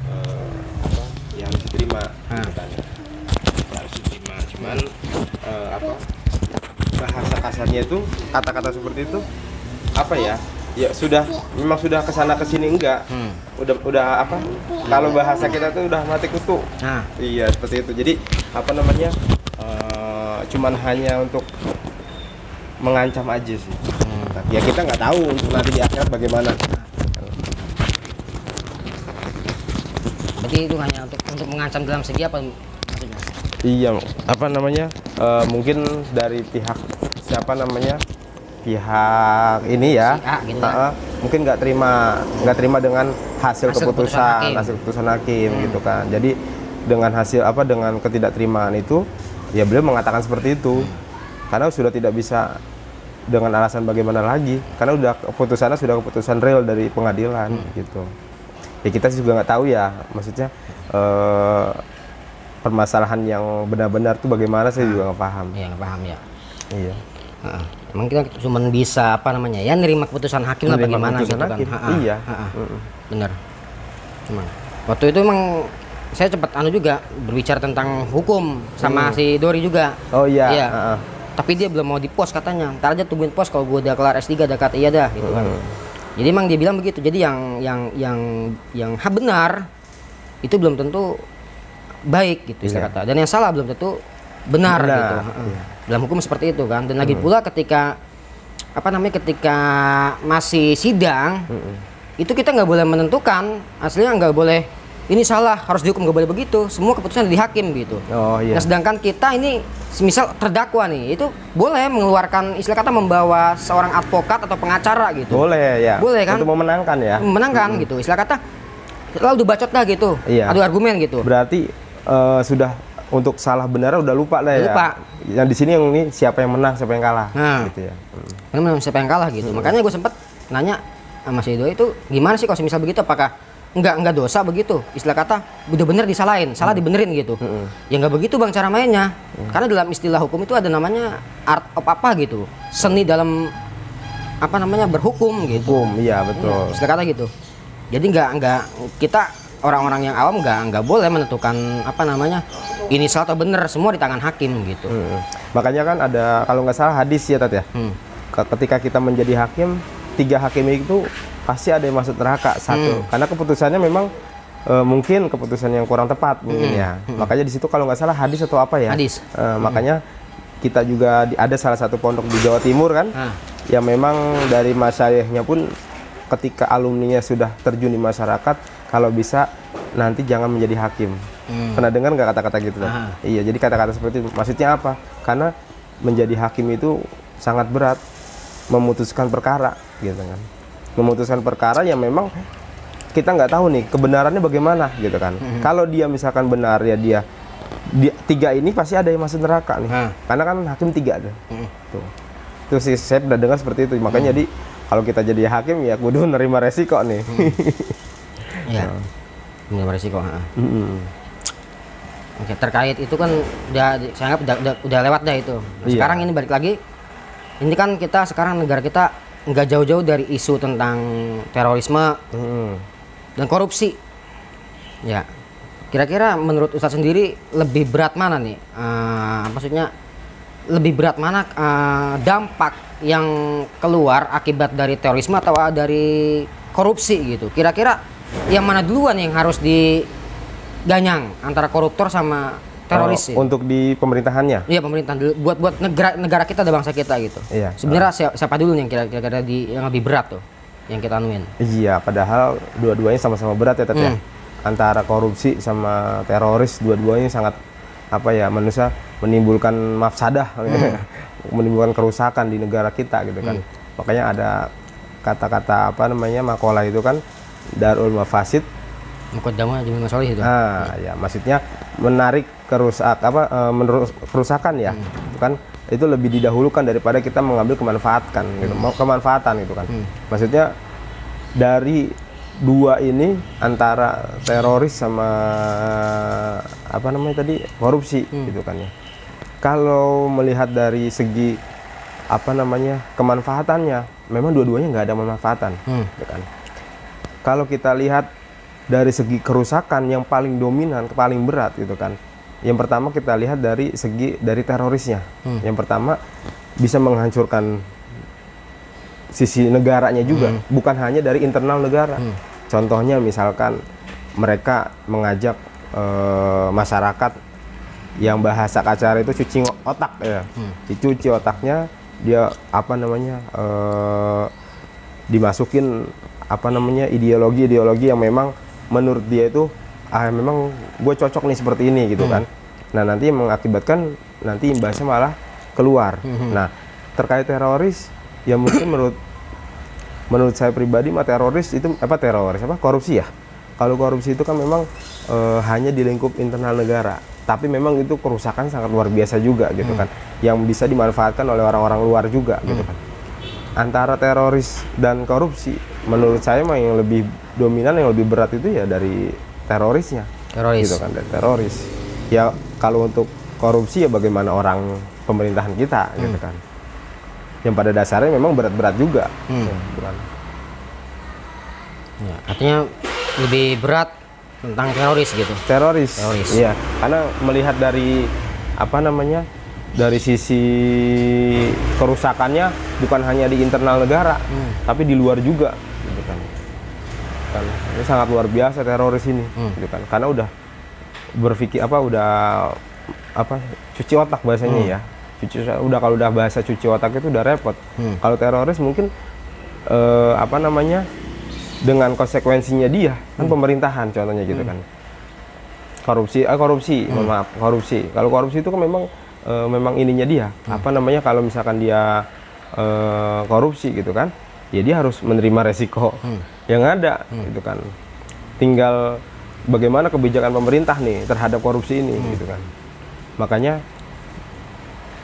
apa ya harus diterima keputusannya. Harus diterima. Cuman bahasa kasarnya itu kata-kata seperti itu apa ya? Ya sudah memang sudah kesana kesini enggak. Udah apa? Kalau bahasa kita tuh udah mati kutu. Iya seperti itu. Jadi apa namanya? Cuman hanya untuk mengancam aja sih. Ya kita nggak tahu untuk nanti di akhirat bagaimana. berarti itu hanya untuk mengancam dalam segi apa maksudnya? Iya, apa namanya? Mungkin dari pihak siapa namanya? Pihak ini ya. Si A, gitu. Mungkin nggak terima dengan hasil keputusan hakim gitu kan. Jadi dengan hasil dengan ketidakterimaan itu ya beliau mengatakan seperti itu. Karena sudah tidak bisa dengan alasan bagaimana lagi, karena udah keputusan real dari pengadilan gitu. Ya kita juga nggak tahu ya, maksudnya permasalahan yang benar-benar tuh bagaimana saya juga nggak paham. Iya nggak paham ya. Iya. Emang kita cuma bisa apa namanya ya nerima keputusan hakim lah bagaimana gitu kan. Iya. Bener. Cuman waktu itu emang saya cepat juga berbicara tentang hukum sama si Dori juga. Oh iya. Iya. Tapi dia belum mau di pos katanya. Ntar aja tungguin pos kalau gue udah kelar S3 ada kata iya dah gitu kan. Jadi emang dia bilang begitu. Jadi yang benar itu belum tentu baik gitu istilah kata. Dan yang salah belum tentu benar. Gitu. Dalam hukum seperti itu kan. Dan lagi pula ketika masih sidang itu kita nggak boleh menentukan, aslinya nggak boleh ini salah harus dihukum, nggak boleh begitu, semua keputusan ada di hakim gitu. Nah sedangkan kita ini misal terdakwa nih itu boleh mengeluarkan istilah kata membawa seorang advokat atau pengacara gitu. Boleh ya. Boleh kan? Untuk memenangkan ya. Memenangkan gitu istilah kata lalu dibacot lah gitu. Adu argumen gitu. Berarti sudah untuk salah benar udah lupa lah ya. Lupa. Yang di sini yang ini siapa yang menang siapa yang kalah gitu ya. Memang siapa yang kalah gitu. Makanya gue sempet nanya sama si Edo itu gimana sih kalau misal begitu, apakah enggak dosa begitu istilah kata udah bener disalahin salah dibenerin gitu. Ya nggak begitu bang cara mainnya. Karena dalam istilah hukum itu ada namanya art of apa gitu, seni dalam apa namanya berhukum gitu. Hukum iya betul. Istilah kata gitu. Jadi nggak kita orang-orang yang awam nggak boleh menentukan apa namanya ini salah atau bener, semua di tangan hakim gitu. Makanya kan ada kalau nggak salah hadis ya Tat ya. ketika kita menjadi hakim, 3 hakim itu pasti ada yang masuk neraka satu, karena keputusannya memang mungkin keputusan yang kurang tepat mungkin ya. Makanya di situ kalau nggak salah hadis atau apa ya. Hadis. Makanya kita juga ada salah satu pondok di Jawa Timur kan, yang memang dari masyayikhnya pun ketika alumninya sudah terjun di masyarakat, kalau bisa nanti jangan menjadi hakim. Pernah dengar nggak kata-kata gitu? Iya, jadi kata-kata seperti itu. Maksudnya apa? Karena menjadi hakim itu sangat berat, memutuskan perkara, gitu kan. Memutuskan perkara yang memang kita nggak tahu nih kebenarannya bagaimana, gitu kan. Kalau dia misalkan benar ya dia 3 ini pasti ada yang masuk neraka nih. Karena kan hakim 3 tuh. Tuh. Itu sih saya pernah dengar seperti itu. Makanya jadi kalau kita jadi hakim ya kudu nerima resiko nih. Iya. Nerima resiko. Oke, terkait itu kan saya anggap udah lewat dah itu. Nah, sekarang ini balik lagi. Ini kan kita sekarang negara kita nggak jauh-jauh dari isu tentang terorisme dan korupsi. Ya. Kira-kira menurut Ustadz sendiri lebih berat mana nih? Maksudnya lebih berat mana dampak yang keluar akibat dari terorisme atau dari korupsi gitu? Kira-kira yang mana duluan yang harus diganyang antara koruptor sama teroris? Untuk di pemerintahannya? Iya, pemerintahan dulu. Buat negara kita dan bangsa kita gitu. Iya. Sebenarnya siapa dulu yang kira-kira yang lebih berat tuh yang kita anuin? Iya, padahal dua-duanya sama-sama berat ya, Tet ya. Antara korupsi sama teroris, dua-duanya sangat manusia menimbulkan mafsadah, menimbulkan kerusakan di negara kita gitu kan. Makanya ada kata-kata makalah itu kan, Darul Mafasid Muqaddamah Jamil Masalih itu. Ya, maksudnya menarik kerusakan ya. Itu kan itu lebih didahulukan daripada kita mengambil kemanfaatan gitu kan. Maksudnya dari 2 ini antara teroris sama korupsi gitu kan ya. Kalau melihat dari segi kemanfaatannya, memang dua-duanya nggak ada manfaatan gitu kan. Kalau kita lihat dari segi kerusakan yang paling dominan, paling berat gitu kan. Yang pertama kita lihat dari segi terorisnya. Yang pertama bisa menghancurkan sisi negaranya juga, bukan hanya dari internal negara. Contohnya misalkan mereka mengajak masyarakat yang bahasa kasar itu cuci otak ya. Dicuci otaknya, dia dimasukin ideologi yang memang menurut dia itu memang gue cocok nih seperti ini gitu kan. Nah, nanti mengakibatkan nanti imbasnya malah keluar. Nah, terkait teroris ya mungkin menurut saya pribadi teroris itu korupsi ya. Kalau korupsi itu kan memang hanya di lingkup internal negara, tapi memang itu kerusakan sangat luar biasa juga gitu kan, yang bisa dimanfaatkan oleh orang-orang luar juga gitu kan. Antara teroris dan korupsi, menurut saya yang lebih dominan, yang lebih berat itu ya dari terorisnya. Gitu kan, dari teroris. Ya kalau untuk korupsi ya bagaimana orang pemerintahan kita gitu kan. Yang pada dasarnya memang berat-berat juga. Gitu kan. Ya, artinya lebih berat tentang teroris gitu. Teroris. Iya, karena melihat dari dari sisi kerusakannya bukan hanya di internal negara, tapi di luar juga, gitu kan. Ini sangat luar biasa teroris ini, gitu kan. Karena udah berpikir cuci otak bahasanya ya. Kalau udah bahasa cuci otak itu udah repot. Kalau teroris mungkin dengan konsekuensinya dia kan pemerintahan contohnya gitu kan. Korupsi. Kalau korupsi itu kan memang ininya dia kalau misalkan dia korupsi gitu kan, ya dia harus menerima resiko yang ada gitu kan. Tinggal bagaimana kebijakan pemerintah nih terhadap korupsi ini gitu kan. Makanya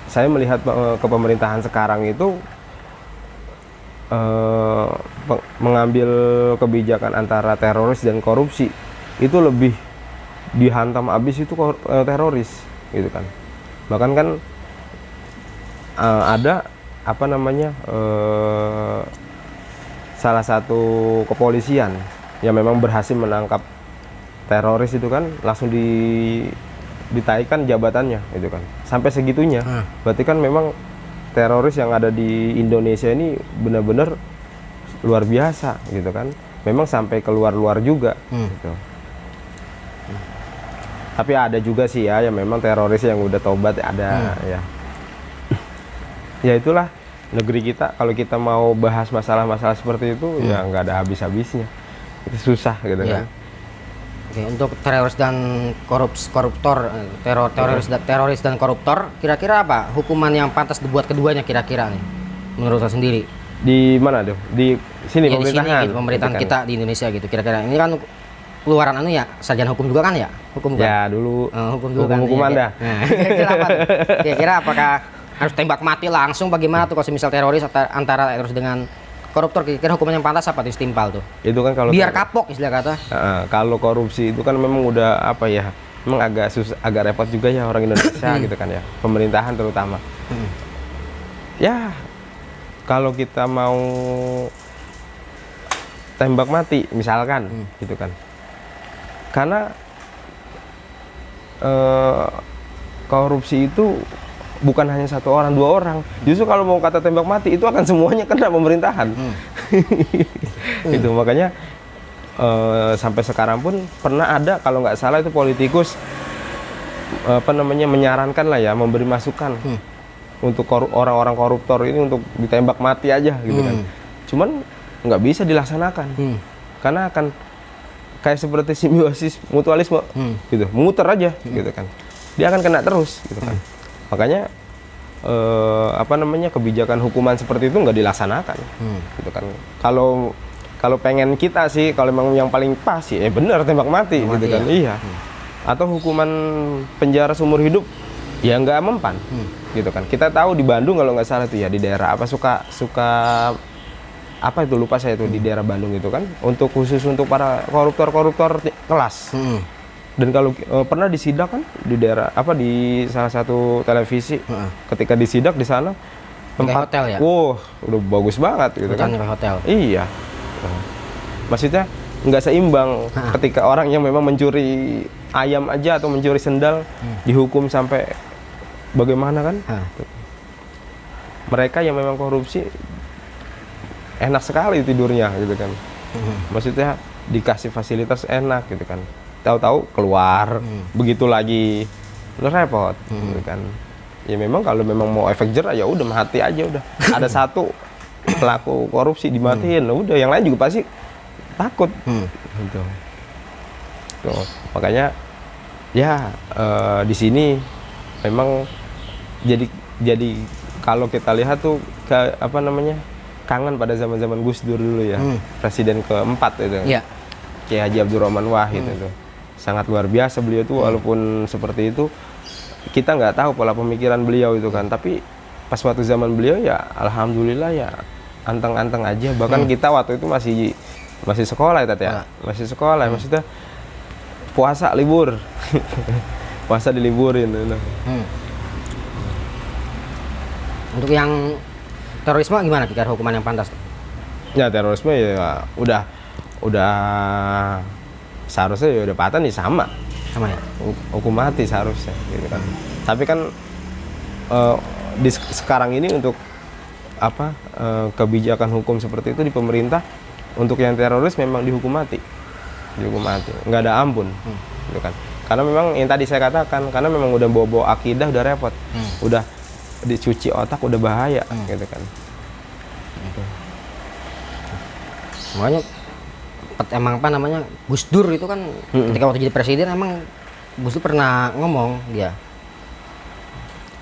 saya melihat kepemerintahan sekarang itu mengambil kebijakan antara teroris dan korupsi itu lebih dihantam habis itu teroris gitu kan. Bahkan kan ada salah satu kepolisian yang memang berhasil menangkap teroris itu kan langsung ditaikkan jabatannya gitu kan, sampai segitunya. Berarti kan memang teroris yang ada di Indonesia ini benar-benar luar biasa gitu kan. Memang sampai keluar-luar juga gitu. Tapi ada juga sih ya yang memang teroris yang udah tobat ada ya. Ya itulah negeri kita, kalau kita mau bahas masalah-masalah seperti itu ya nggak ada habis-habisnya. Itu susah gitu kan. Oke, untuk teroris dan koruptor, teroris dan koruptor, kira-kira apa hukuman yang pantas dibuat keduanya kira-kira nih menurut saya sendiri? Di mana tuh? Di sini Ya, di sini pemerintahan. gitu, pemerintahan Gitu kan. kita di Indonesia gitu. Kira-kira ini kan keluaran anu ya, sarjana hukum juga kan ya? Hukum kan? Ya dulu Hukum dulu kan. hukuman Iya, dah. Nah, kira-kira apa? tuh? Kira-kira apakah harus tembak mati langsung bagaimana tuh kalau misal teroris antara teroris dengan koruptor, kira-kira hukuman yang pantas apa tuh setimpal tuh? Itu kan kalau Biar kapok istilah kata. kalau korupsi itu kan memang udah apa ya? Memang agak susah, agak repot juga ya orang Indonesia gitu kan ya. Pemerintahan terutama. Ya kalau kita mau tembak mati misalkan gitu kan. Karena korupsi itu bukan hanya satu orang, dua orang. Justru kalau mau kata tembak mati itu akan semuanya kena pemerintahan. Itu makanya sampai sekarang pun pernah ada kalau nggak salah itu politikus menyarankan lah ya, memberi masukan untuk orang-orang koruptor ini untuk ditembak mati aja gitu kan. Cuman nggak bisa dilaksanakan karena akan kayak seperti simbiosis mutualisme gitu, muter aja gitu kan. Dia akan kena terus gitu kan. Makanya kebijakan hukuman seperti itu nggak dilaksanakan gitu kan. Kalau pengen kita sih, kalau memang yang paling pas sih bener tembak mati gitu kan. Iya. Atau hukuman penjara seumur hidup ya nggak mempan gitu kan. Kita tahu di Bandung kalau nggak salah tuh ya, di daerah apa suka apa itu, lupa saya tuh, di daerah Bandung itu kan, untuk khusus untuk para koruptor kelas. Dan kalau pernah disidak kan di daerah di salah satu televisi, ketika disidak di sana tempat hotel ya? Wow, udah bagus banget gitu kan. Kayak hotel. Iya. Maksudnya nggak seimbang ketika orang yang memang mencuri ayam aja atau mencuri sendal dihukum sampai bagaimana kan? Mereka yang memang korupsi enak sekali tidurnya gitu kan. Maksudnya dikasih fasilitas enak gitu kan. Tahu-tahu keluar begitu lagi lu repot gitu kan. Ya memang kalau memang mau efek jerah ya udah mati aja udah. Ada satu pelaku korupsi dimatiin, udah yang lain juga pasti takut gitu. Tuh, makanya ya di sini memang jadi kalau kita lihat tuh kangen pada zaman-zaman Gus Dur dulu ya, presiden keempat itu. Iya. Kiai Haji Abdurrahman Wahid itu. Sangat luar biasa beliau tuh, walaupun seperti itu kita nggak tahu pola pemikiran beliau itu kan, tapi pas waktu zaman beliau ya alhamdulillah ya anteng-anteng aja. Bahkan kita waktu itu masih sekolah ya Tat ya. Masih sekolah, maksudnya puasa libur. Puasa diliburin gitu. Untuk yang terorisme gimana kira hukuman yang pantas? Ya terorisme ya udah seharusnya ya udah patan nih sama ya, hukum mati seharusnya gitu kan. Tapi kan di sekarang ini untuk kebijakan hukum seperti itu di pemerintah, untuk yang teroris memang dihukum mati, nggak ada ampun gitu kan. Karena memang yang tadi saya katakan, karena memang udah bawa akidah udah repot, udah dicuci otak udah bahaya gitu kan. Makanya emang Gus Dur itu kan ketika waktu jadi presiden emang Gus Dur pernah ngomong dia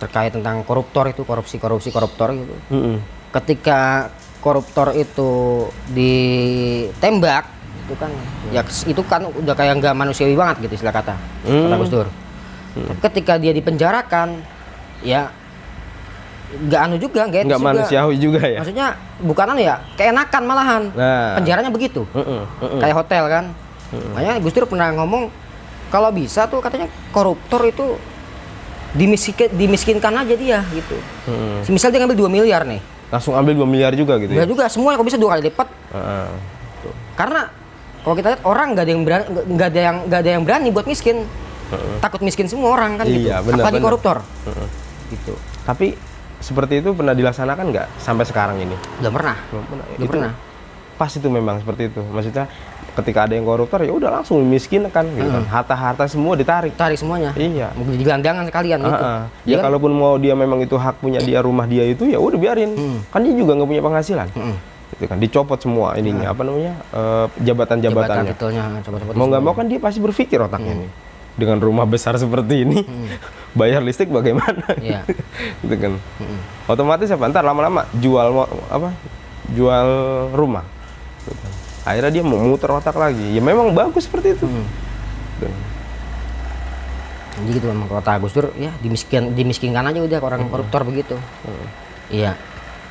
terkait tentang koruptor itu, koruptor gitu. Ketika koruptor itu ditembak itu kan ya itu kan udah kayak nggak manusiawi banget gitu istilah kata Gus Dur. Tapi ketika dia dipenjarakan ya nggak nggak manusiawi juga ya. Maksudnya bukan ya, keenakan malahan. Nah. Penjaranya begitu. Kayak hotel kan. Makanya Gus Dur pernah ngomong kalau bisa tuh katanya koruptor itu dimiskinkan aja dia gitu. Misal dia ngambil 2 miliar nih. Langsung ambil 2 miliar juga gitu ya. Juga semua kok bisa 2 kali lipat. Karena kalau kita lihat orang nggak ada yang berani buat miskin. Takut miskin semua orang kan gitu. Iya, benar, apalagi benar. koruptor. Gitu. Tapi seperti itu pernah dilaksanakan nggak sampai sekarang ini? Belum pernah. Itu pas itu memang seperti itu. Maksudnya ketika ada yang koruptor ya udah langsung miskinkan gitu kan. Harta-harta semua ditarik. Tarik semuanya. Iya. Mau di gelandangan sekalian gitu. Ya kan? kalaupun mau dia memang itu hak punya dia, rumah dia itu ya udah biarin. Kan dia juga nggak punya penghasilan. Gitu kan. Dicopot semua ininya apa namanya? Jabatan-jabatannya. Titelnya coba-coba. Mau nggak mau kan dia pasti berpikir otaknya nih. Dengan rumah besar seperti ini, bayar listrik bagaimana? Iya. Gitu kan. Otomatis apa? Ntar lama-lama jual rumah. Gitu kan. Akhirnya dia mau muter otak lagi. Ya memang bagus seperti itu. Gitu. Jadi gitu memang kota Agus Dur ya dimiskinkan aja udah orang koruptor begitu. Iya.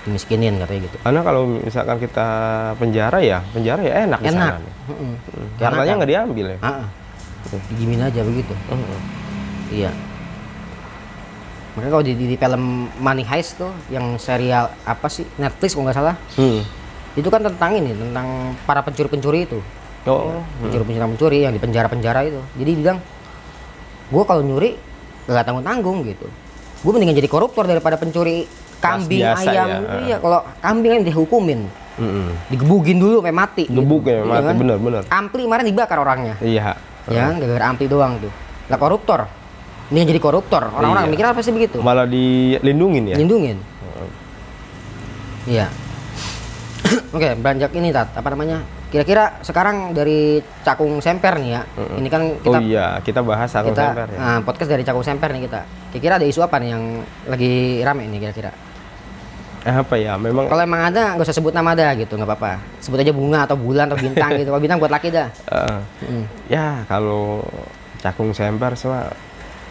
Dimiskinin katanya gitu. Karena kalau misalkan kita penjara ya enak. Di sana. Hartanya nggak diambil ya. Digimin aja begitu. Iya. Makanya kalau di film Money Heist tuh yang serial apa sih Netflix kalau nggak salah, itu kan tentang ini, tentang para pencuri-pencuri itu. Pencuri yang di penjara-penjara itu. Jadi bilang, gue kalau nyuri nggak tanggung-tanggung gitu. Gue mendingan jadi koruptor daripada pencuri kambing, biasa, ayam. ya. Iya, kalau kambing kan dihukumin, digebugin dulu sampai mati. Gebuk gitu. ya mati, Kan? bener. Ampli kemarin dibakar orangnya. Iya. Ya kan, gara-gara ampli doang tuh. Lah koruptor. Ini jadi koruptor. Orang-orang mikir apa sih begitu? Malah dilindungin ya. Lindungin. Iya. Oke, beranjak ini Tat, apa namanya? Kira-kira sekarang dari Cakung Semper nih ya. Ini kan kita bahas Cakung Semper ya. Nah, podcast dari Cakung Semper nih kita. Kira-kira ada isu apa nih yang lagi rame nih kira-kira? Apa ya? Memang kalau emang ada nggak usah sebut nama dah gitu, nggak apa-apa. Sebut aja bunga atau bulan atau bintang gitu. Kalau bintang buat laki dah. Ya kalau Cakung Semper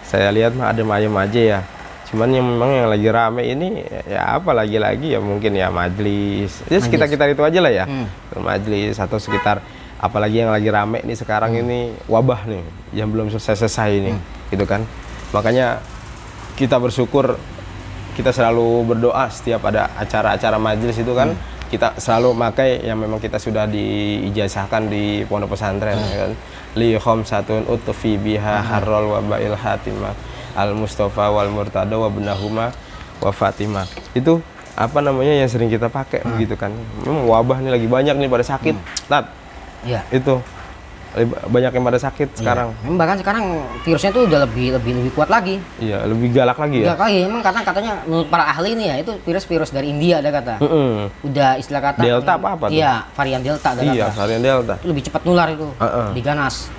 saya lihat mah ada ayam aja ya. Cuman yang memang yang lagi rame ini ya apa lagi-lagi ya mungkin ya majelis. Ya sekitar itu aja lah ya. Majelis atau sekitar apalagi yang lagi rame nih sekarang ini wabah nih yang belum selesai ini gitu kan. Makanya kita bersyukur, kita selalu berdoa setiap ada acara-acara majelis itu kan kita selalu pakai yang memang kita sudah diijazahkan di pondok pesantren ya kan. Li khamsatun utfi biha harrul wabail hatimah al mustafa wal murtada wa benahuma wa fatimah. Itu apa namanya yang sering kita pakai begitu kan. Memang wabah nih lagi banyak nih pada sakit. Tat. Iya. Itu banyak yang pada sakit sekarang. Memang bahkan sekarang virusnya tuh udah lebih kuat lagi. Iya, lebih galak lagi ya. Galak lagi. Emang katanya menurut para ahli nih ya itu virus dari India ada kata. Udah istilah kata Delta apa tuh? Iya, varian Delta ada kata. Iya, varian Delta. Itu lebih cepat nular itu. Lebih ganas.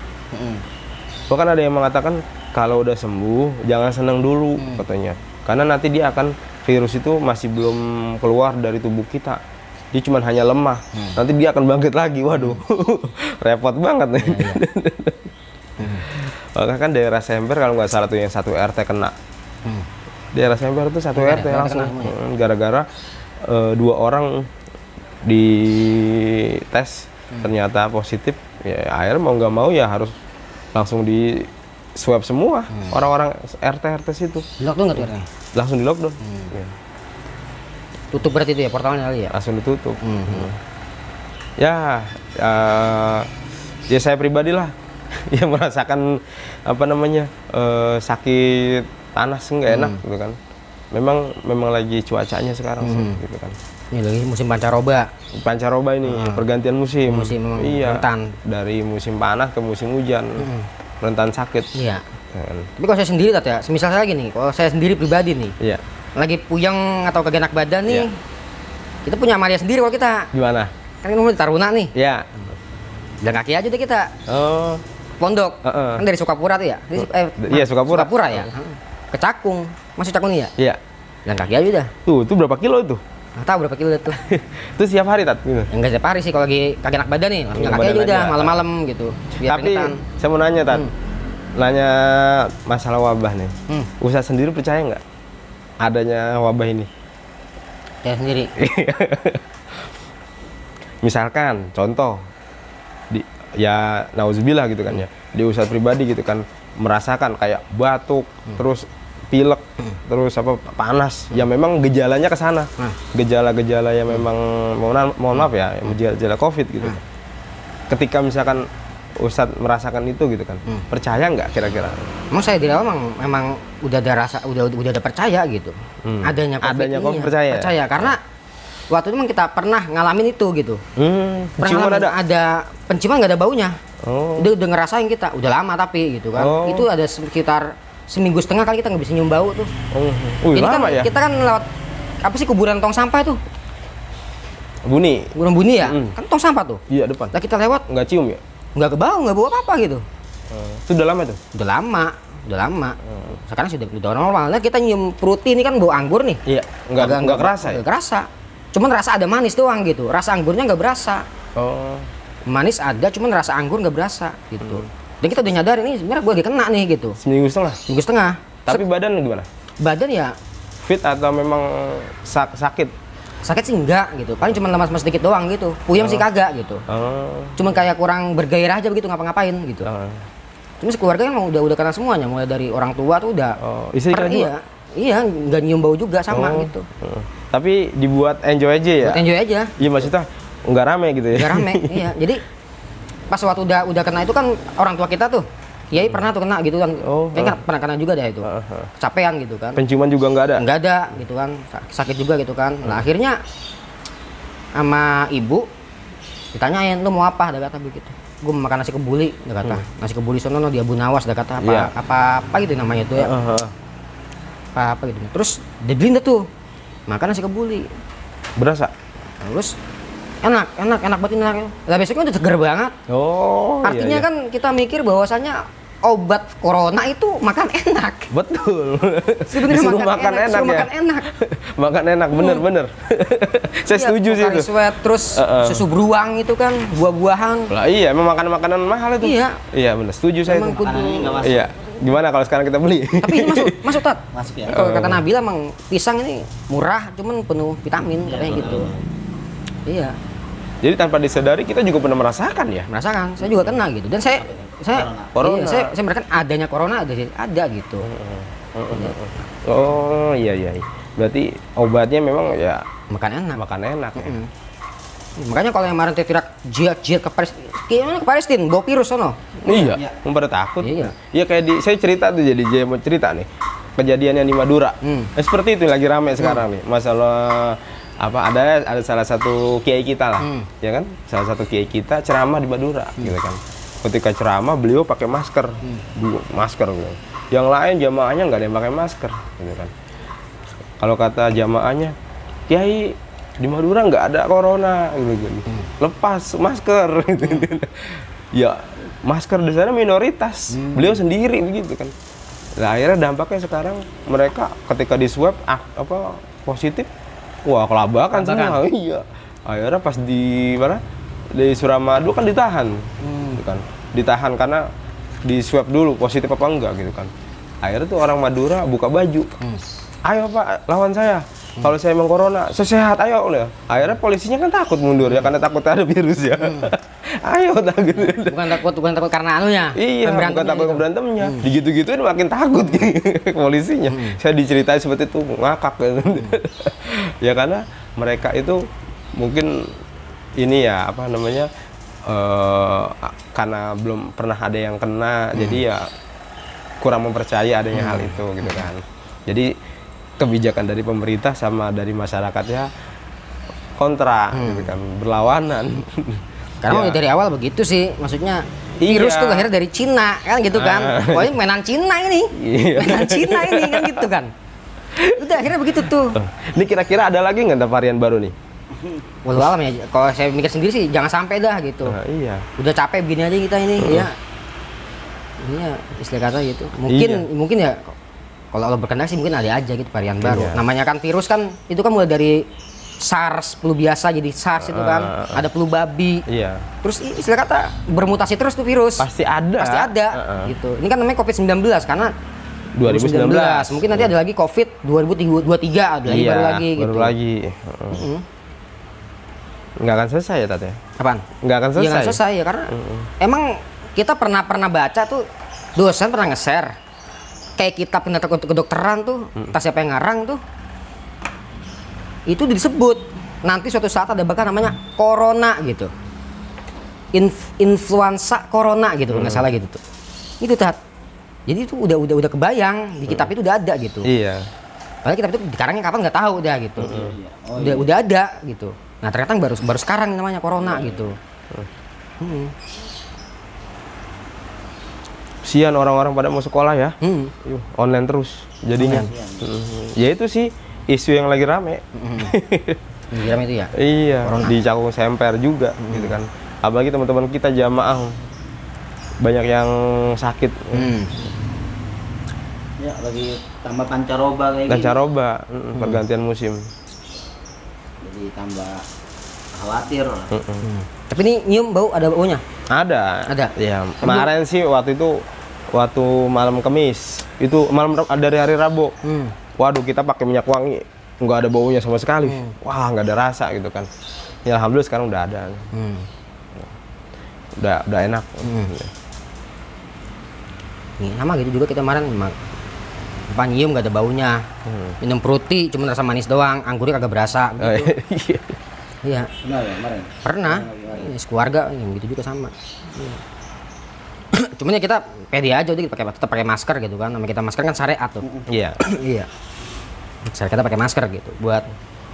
Bahkan ada yang mengatakan kalau udah sembuh jangan senang dulu katanya. Karena nanti dia akan virus itu masih belum keluar dari tubuh kita. Dia cuma hanya lemah. Nanti dia akan bangkit lagi. Waduh. Repot banget nih. Maka kan daerah Semper kalau nggak salah tuh yang satu RT kena. Daerah Semper itu satu RT langsung. Gara-gara 2 orang di tes ternyata positif. Ya akhirnya mau nggak mau ya harus langsung di swab semua orang-orang RT situ. Di lockdown nggak tuh RT? Langsung di lockdown. Ya. Tutup berarti itu ya portalnya kali ya? Langsung ditutup. Ya saya pribadi lah yang merasakan apa namanya sakit panas nggak enak gitu kan. Memang lagi cuacanya sekarang sih gitu kan. Ini lagi musim pancaroba. Pancaroba ini pergantian musim. Memang iya. rentan. Dari musim panas ke musim hujan. Rentan sakit. Iya. Tapi kalau saya sendiri Tat ya, semisal saya gini, kalau saya sendiri pribadi nih. Iya. Lagi puyeng atau kagak enak badan nih, kita punya amalia sendiri kalau kita. Gimana? Kan kita di Taruna nih. Iya. Jalan kaki aja deh kita. Oh. Pondok. Kan dari Sukapura tuh ya? Iya, Sukapura. Sukapura ya. Ke Cakung. Masih Cakung nih ya? Iya. Jalan kaki aja udah. Itu berapa kilo itu? Nggak tahu berapa kilo tuh. Itu setiap hari Tat? Gitu. Enggak setiap hari sih kalau lagi kagak enak badan nih. Jalan kaki aja udah malam-malam gitu. Biar tapi pengetan. saya mau nanya Tat. Nanya masalah wabah nih. Ustaz sendiri percaya nggak adanya wabah ini? Saya sendiri. Misalkan contoh ya nauzubillah gitu kan ya, di Ustaz pribadi gitu kan merasakan kayak batuk, terus pilek, terus apa panas, ya memang gejalanya ke sana. Gejala-gejala yang memang mohon maaf ya, gejala COVID gitu. Ketika misalkan Ustadz merasakan itu gitu kan. Percaya nggak kira-kira? Emang saya dari awal memang udah ada rasa, udah ada percaya gitu. Adanya COVID percaya. Percaya karena waktu itu memang kita pernah ngalamin itu gitu. Penciuman ada penciuman nggak ada baunya. Oh. Udah ngerasain kita, udah lama tapi gitu kan. Oh. Itu ada sekitar seminggu setengah kali kita nggak bisa nyium bau tuh. Jadi lama kan ya? kita kan lewat apa sih kuburan tong sampah tuh? Bunyi. Kuburan Buni ya? Kan tong sampah tuh. Iya depan. Lah kita lewat Nggak cium ya? nggak bau apa-apa gitu. Itu udah lama tuh? Udah lama. Sekarang sudah normal. Nah, kita nyium fruity ini kan bau anggur nih. Iya. Nggak kerasa ya? Nggak kerasa. Cuman rasa ada manis doang gitu. Rasa anggurnya nggak berasa. Oh. Manis ada, cuman rasa anggur nggak berasa gitu. Dan kita udah nyadar ini sebenarnya gue lagi kena nih gitu. Seminggu setengah. Seminggu setengah. Tapi badan gimana? Badan ya Fit atau memang sakit? sakit sih enggak gitu. Paling cuma lemas sedikit doang gitu. Puyeng sih kagak gitu. Oh. Cuman kayak kurang bergairah aja begitu ngapa-ngapain gitu. Cuma sekeluarga kan udah kena semuanya, mulai dari orang tua tuh udah. Oh, istri kena juga? Iya, nggak nyium bau juga sama gitu. Tapi dibuat enjoy aja ya? Buat enjoy aja. Iya maksudnya nggak rame gitu ya? Nggak rame, iya. Jadi pas waktu udah kena itu kan orang tua kita tuh, Kiai pernah tuh kena gitu kan. Kayaknya pernah kena juga deh itu. Kecapean gitu kan. Penciuman juga nggak ada? Nggak ada gitu kan. Sakit juga gitu kan. Nah akhirnya sama ibu ditanyain, lu mau apa? Dia kata begitu. Gue mau makan nasi kebuli, dia kata. Nasi kebuli sono di Abu Nawas, dia kata apa gitu namanya itu ya. Apa gitu. Terus dia beliin dah tuh makan nasi kebuli. Berasa? Terus enak banget ini enak. Lah besoknya udah seger banget. Oh. Artinya iya. kan kita mikir bahwasanya obat corona itu makan enak. Betul. Sebenarnya Disuruh makan enak ya. Makan enak. Makan enak, bener. Saya setuju sih itu. Sweat, terus susu beruang itu kan, buah-buahan. Lah iya, memang makanan mahal itu. Iya. Iya bener, setuju saya Emang itu. Makanannya nggak masuk. Iya. Gimana kalau sekarang kita beli? Tapi ini masuk Tat. Masuk ya. Kalau kata Nabila emang pisang ini murah, cuman penuh vitamin katanya gitu. Iya. Jadi tanpa disadari kita juga pernah merasakan ya. Merasakan, saya juga kena gitu. Dan saya Corona. Iya, saya merasakan adanya corona ada gitu. Oh iya. Berarti obatnya memang ya Makan enak. makan enak ya. Makanya kalau yang kemarin tidak jihad ke Palestina, gimana ke Palestina, bawa virus sono. Iya, pada takut. Iya. Iya kayak saya cerita tuh jadi mau cerita nih. Kejadian yang di Madura. Seperti itu lagi rame sekarang nih. Masalah apa ada salah satu kiai kita lah. Ya kan? Salah satu kiai kita ceramah di Madura gitu kan. Ketika ceramah beliau pakai masker. Masker gitu. Yang lain jamaahnya nggak ada yang pakai masker gitu kan. Kalau kata jamaahnya, "Kiai, di Madura nggak ada corona gitu. Lepas masker gitu. Ya masker di sana minoritas, beliau sendiri begitu kan. Nah, akhirnya dampaknya sekarang mereka ketika di swab positif, wah kelabakan semua. Iya. Akhirnya pas di mana di Suramadu kan ditahan, gitu kan. Ditahan karena di swab dulu positif apa enggak gitu kan. Akhirnya tuh orang Madura buka baju. Ayo Pak, lawan saya. Kalau saya emang corona, saya sehat, ayo. Akhirnya polisinya kan takut mundur ya karena takut ada virus ya. Ayo takut. Bukan takut karena anunya. Iya, bukan takut gitu. berantemnya. Digitu-gituin makin takut polisinya. Saya diceritain seperti itu ngakak gitu. Ya karena mereka itu mungkin ini ya apa namanya karena belum pernah ada yang kena, jadi ya kurang mempercayai adanya hal itu gitu kan. Jadi kebijakan dari pemerintah sama dari masyarakatnya kontra gitu kan, berlawanan. Karena Ya. dari awal begitu sih, maksudnya Iya. virus tuh lahir dari Cina kan gitu kan. Pokoknya mainan Cina ini. Iya. Mainan Cina ini kan gitu kan. Udah akhirnya begitu tuh. Ini kira-kira ada lagi nggak varian baru nih? Walau alam ya, kalau saya mikir sendiri sih jangan sampai dah gitu. Nah, iya. Udah capek begini aja kita ini, ya. Iya, istilah kata gitu. Mungkin ya kalau Allah berkehendak sih mungkin ada aja gitu varian baru. Iya. Namanya kan virus kan itu kan mulai dari SARS, flu biasa jadi SARS itu kan. Ada flu babi. Iya. Terus istilah kata bermutasi terus tuh virus. Pasti ada. Pasti ada gitu. Ini kan namanya COVID-19 karena 2019. Mungkin nanti ada lagi COVID 2023 ada lagi Iya, baru lagi gitu. baru lagi. Nggak akan selesai ya Tat ya? Apaan? Nggak akan selesai. Iya nggak selesai ya karena emang kita pernah baca tuh dosen pernah nge-share kayak kitab kedokteran tuh, entah siapa yang ngarang tuh, itu disebut nanti suatu saat ada bakal namanya corona gitu. influenza corona gitu nggak salah gitu tuh. Itu Tat. Jadi itu udah kebayang di kitab itu udah ada gitu. Iya. Padahal kitab itu dikarangnya kapan nggak tahu udah gitu. Udah ada gitu. Nah ternyata baru sekarang namanya corona gitu. Kasian orang-orang pada mau sekolah ya. Yuh, online terus jadinya. Ya itu sih isu yang lagi rame. Diram itu ya. Iya, di Cakung Semper juga gitu kan. Apalagi teman-teman kita jamaah banyak yang sakit. Ya lagi tambah pancaroba kayak gini. Pancaroba, pergantian musim. Jadi tambah khawatir lah. Tapi ini nyium ada baunya. Ada. Ada? Ya, kemarin sih waktu malam Kamis. Itu dari hari Rabu. Waduh, kita pakai minyak wangi, nggak ada baunya sama sekali. Wah, nggak ada rasa gitu kan. Ya alhamdulillah sekarang udah ada. Udah enak. Nih, sama gitu juga kita kemarin nyium nggak ada baunya. Minum fruity cuma rasa manis doang, anggurnya kagak berasa gitu. Iya. Pernah ya kemarin? Pernah. Sekeluarga yang gitu juga sama. Cuman ya kita pede aja udah tetap pakai masker gitu kan. Namanya kita masker kan syariat tuh. Iya. Iya. Kita pakai masker gitu buat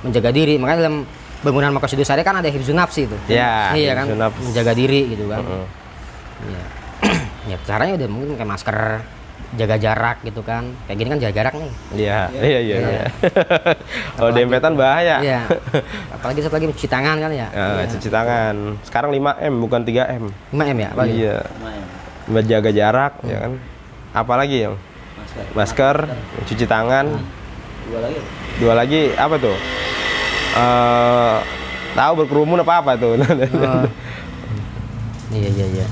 menjaga diri. Makanya dalam bangunan Maqasidus Syariah kan ada hifdzun nafsi itu. Iya. Iya kan. hifdzun nafs. Menjaga diri gitu kan. Iya. Ya caranya udah mungkin pakai masker, jaga jarak gitu kan. Kayak gini kan jaga jarak nih. Iya. Kalau dempetan bahaya. Iya. Apalagi satu lagi cuci tangan kan ya. Cuci tangan. Sekarang 5M bukan 3M. 5M ya? Apalagi? Iya. Lumayan. Menjaga jarak ya kan. Apalagi yang masker, cuci tangan. Dua lagi apa tuh? Tahu berkerumun apa tuh? Iya.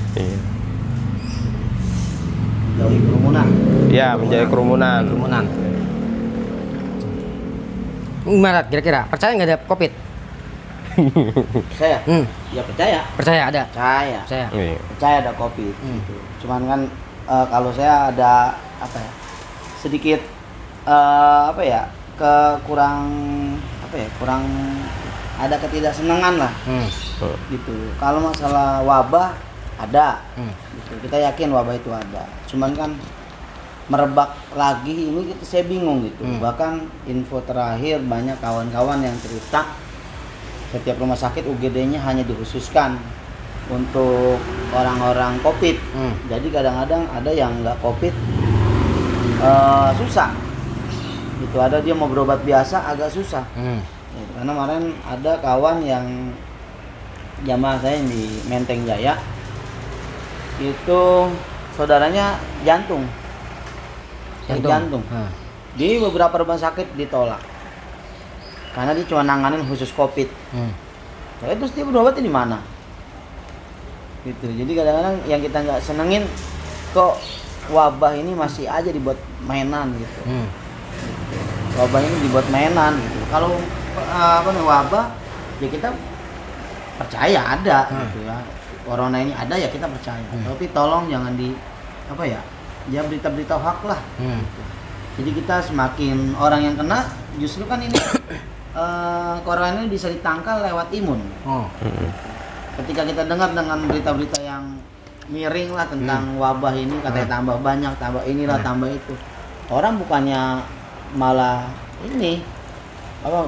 Jauhi kerumunan. Ya, menjauhi kerumunan. Gimana kira-kira? Percaya nggak ada COVID? Saya? Ya percaya. Percaya ada? Percaya. Percaya. Iya. Percaya ada COVID. Gitu. Cuman kan kalau saya ada apa ya? Sedikit apa ya? Kurang ada ketidaksenangan lah. Gitu. Kalau masalah wabah ada. Gitu. Kita yakin wabah itu ada. Cuman kan merebak lagi ini saya bingung gitu. Bahkan info terakhir banyak kawan-kawan yang cerita setiap rumah sakit UGD-nya hanya dikhususkan untuk orang-orang COVID. Jadi kadang-kadang ada yang nggak COVID susah. Itu ada dia mau berobat biasa agak susah. Gitu. Karena kemarin ada kawan yang jamaah saya yang di Menteng Jaya itu saudaranya jantung. Di beberapa rumah sakit ditolak karena dia cuma nanganin khusus COVID. Terus dia berobat di mana? Gitu. Jadi kadang-kadang yang kita nggak senengin kok wabah ini masih aja dibuat mainan gitu. Wabah ini dibuat mainan gitu. Kalau wabah ya kita percaya ada gitu ya. Corona ini ada ya kita percaya. Tapi tolong jangan ya berita-berita hoax lah. Jadi kita semakin orang yang kena justru kan ini corona ini bisa ditangkal lewat imun. Ketika kita dengar dengan berita-berita yang miring lah tentang wabah ini katanya tambah banyak, tambah inilah, tambah itu. Orang bukannya malah